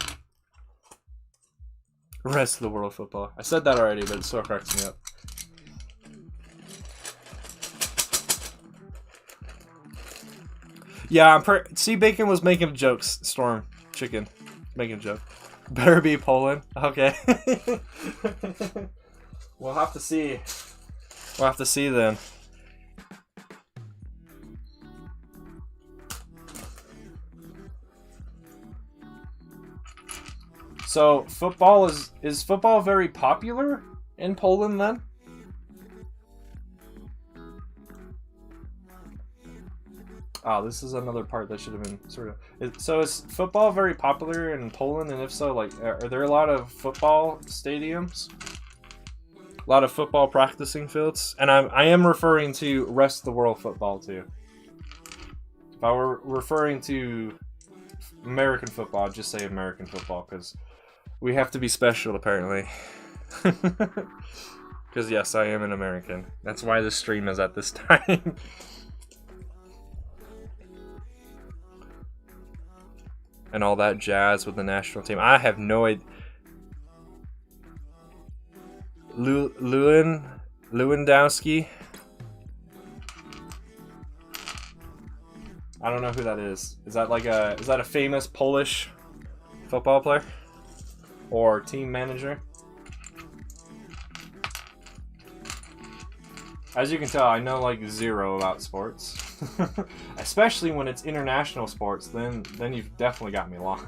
Rest of the world football. I said that already, but it still cracks me up. Yeah, see, Bacon was making jokes. Storm Chicken making a joke. Better be Poland. Okay. We'll have to see. We'll have to see then. So football is football very popular in Poland then? Oh, this is another part that should have been sort of... So is football very popular in Poland? And if so, like, are there a lot of football stadiums? A lot of football practicing fields? And I am referring to rest of the world football, too. If I were referring to American football, I'd just say American football, because we have to be special, apparently. Because, yes, I am an American. That's why this stream is at this time. And all that jazz with the national team. I have no idea. Lewandowski. I don't know who that is. Is that a famous Polish football player or team manager? As you can tell, I know like zero about sports. Especially when it's international sports, then you've definitely got me lost.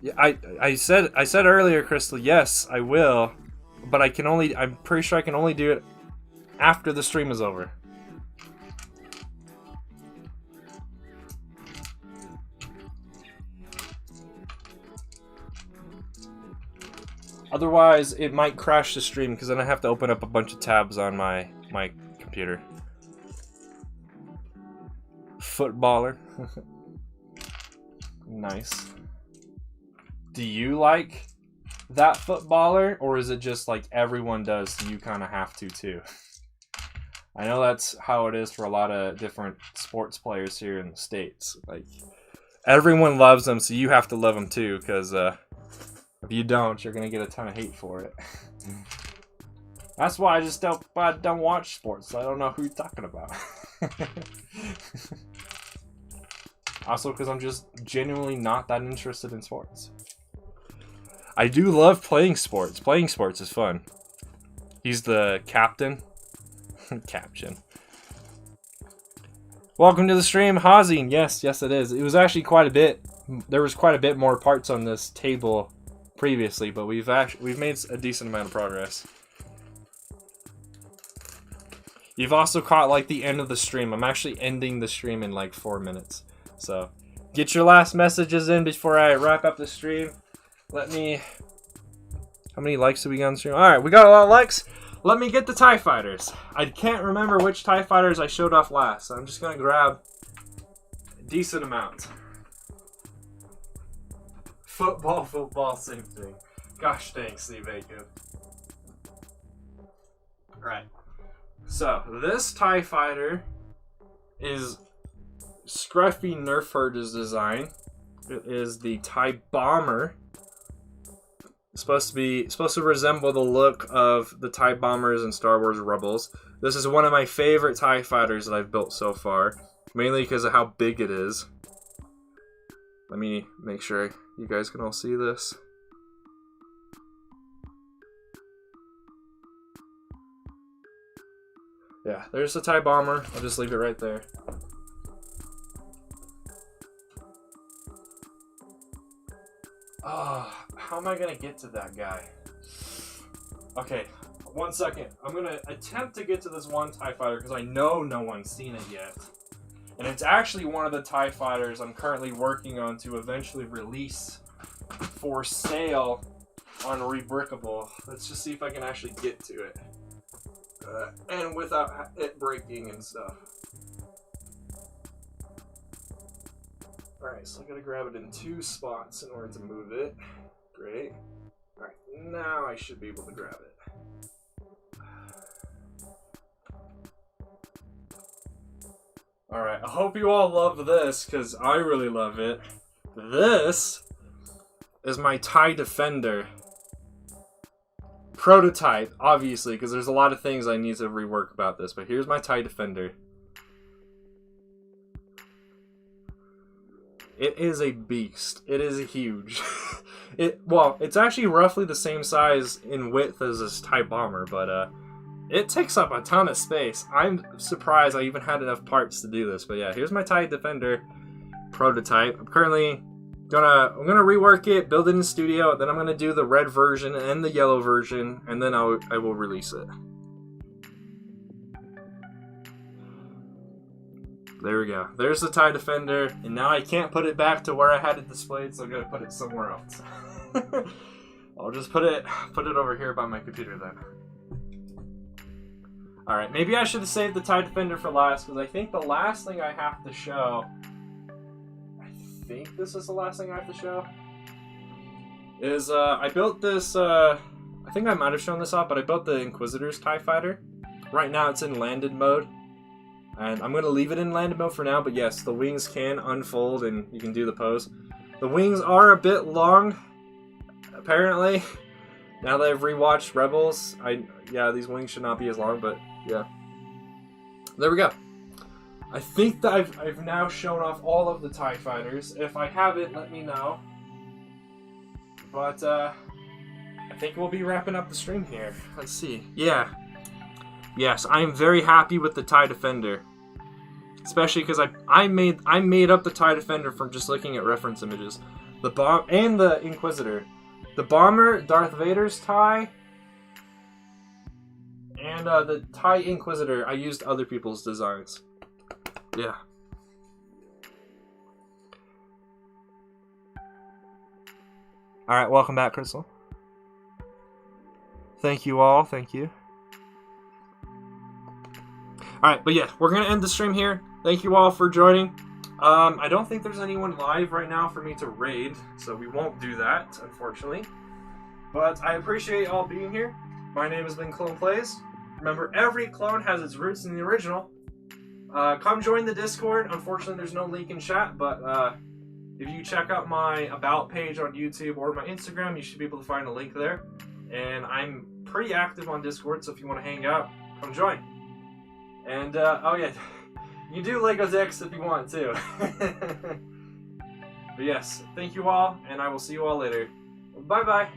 Yeah, I said earlier, Crystal, yes, I will, but I'm pretty sure I can only do it after the stream is over. Otherwise, it might crash the stream because then I have to open up a bunch of tabs on my computer. Footballer. Nice. Do you like that footballer, or is it just like everyone does, so you kind of have to too? I know that's how it is for a lot of different sports players here in the States. Like, everyone loves them, so you have to love them too, because if you don't, you're gonna get a ton of hate for it. That's why I just don't watch sports, so I don't know who you're talking about. Also, because I'm just genuinely not that interested in sports. I do love playing sports. Playing sports is fun. He's the captain. Caption. Welcome to the stream, Hazin. Yes, it is. It was actually quite a bit. There was quite a bit more parts on this table previously, but we've made a decent amount of progress. You've also caught like the end of the stream. I'm actually ending the stream in like 4 minutes. So get your last messages in before I wrap up the stream. How many likes do we got on the stream? Alright, we got a lot of likes. Let me get the TIE Fighters. I can't remember which TIE Fighters I showed off last, so I'm just gonna grab a decent amount. Football, same thing. Gosh dang, Steve Aiken. Right. So, this TIE Fighter is Scruffy Nerf Herder's design. It is the TIE Bomber. It's supposed to resemble the look of the TIE Bombers in Star Wars Rebels. This is one of my favorite TIE Fighters that I've built so far, mainly because of how big it is. Let me make sure you guys can all see this. Yeah, there's the TIE Bomber. I'll just leave it right there. How am I gonna get to that guy? Okay, 1 second. I'm gonna attempt to get to this one TIE Fighter because I know no one's seen it yet. And it's actually one of the TIE Fighters I'm currently working on to eventually release for sale on Rebrickable. Let's just see if I can actually get to it. And without it breaking and stuff. Alright, so I gotta grab it in 2 spots in order to move it. Great. Alright, now I should be able to grab it. Alright, I hope you all love this, because I really love it. This is my TIE Defender. Prototype, obviously, because there's a lot of things I need to rework about this, but here's my TIE Defender. It is a beast. It is huge. It's actually roughly the same size in width as this TIE Bomber, but it takes up a ton of space. I'm surprised I even had enough parts to do this, but yeah, here's my TIE Defender prototype. I'm currently gonna rework it, build it in studio, then I'm gonna do the red version and the yellow version, and then I will release it. There we go. There's the TIE Defender, and now I can't put it back to where I had it displayed, so I'm gonna put it somewhere else. I'll just put it over here by my computer then. Alright, maybe I should have saved the TIE Defender for last, because I think the last thing I have to show... I think this is the last thing I have to show. Is, I built this, I think I might have shown this off, but I built the Inquisitor's TIE Fighter. Right now it's in landed mode. And I'm going to leave it in landed mode for now, but yes, the wings can unfold and you can do the pose. The wings are a bit long, apparently. Now that I've rewatched Rebels, yeah, these wings should not be as long, but yeah. There we go. I think that I've now shown off all of the TIE Fighters. If I haven't, let me know. But, I think we'll be wrapping up the stream here. Let's see. Yeah. Yes, I am very happy with the TIE Defender. Especially because I made up the TIE Defender from just looking at reference images. The bomb and the Inquisitor. The Bomber, Darth Vader's TIE, and the TIE Inquisitor, I used other people's designs. Yeah. Alright, welcome back, Crystal. Thank you all, thank you. Alright, but yeah, we're going to end the stream here. Thank you all for joining. I don't think there's anyone live right now for me to raid, so we won't do that, unfortunately. But I appreciate all being here. My name has been ClonePlays. Remember, every clone has its roots in the original. Come join the Discord. Unfortunately, there's no link in chat, but if you check out my About page on YouTube or my Instagram, you should be able to find a link there. And I'm pretty active on Discord, so if you want to hang out, come join. And, oh yeah, you do Lego Dicks if you want to. But yes, thank you all, and I will see you all later. Bye-bye.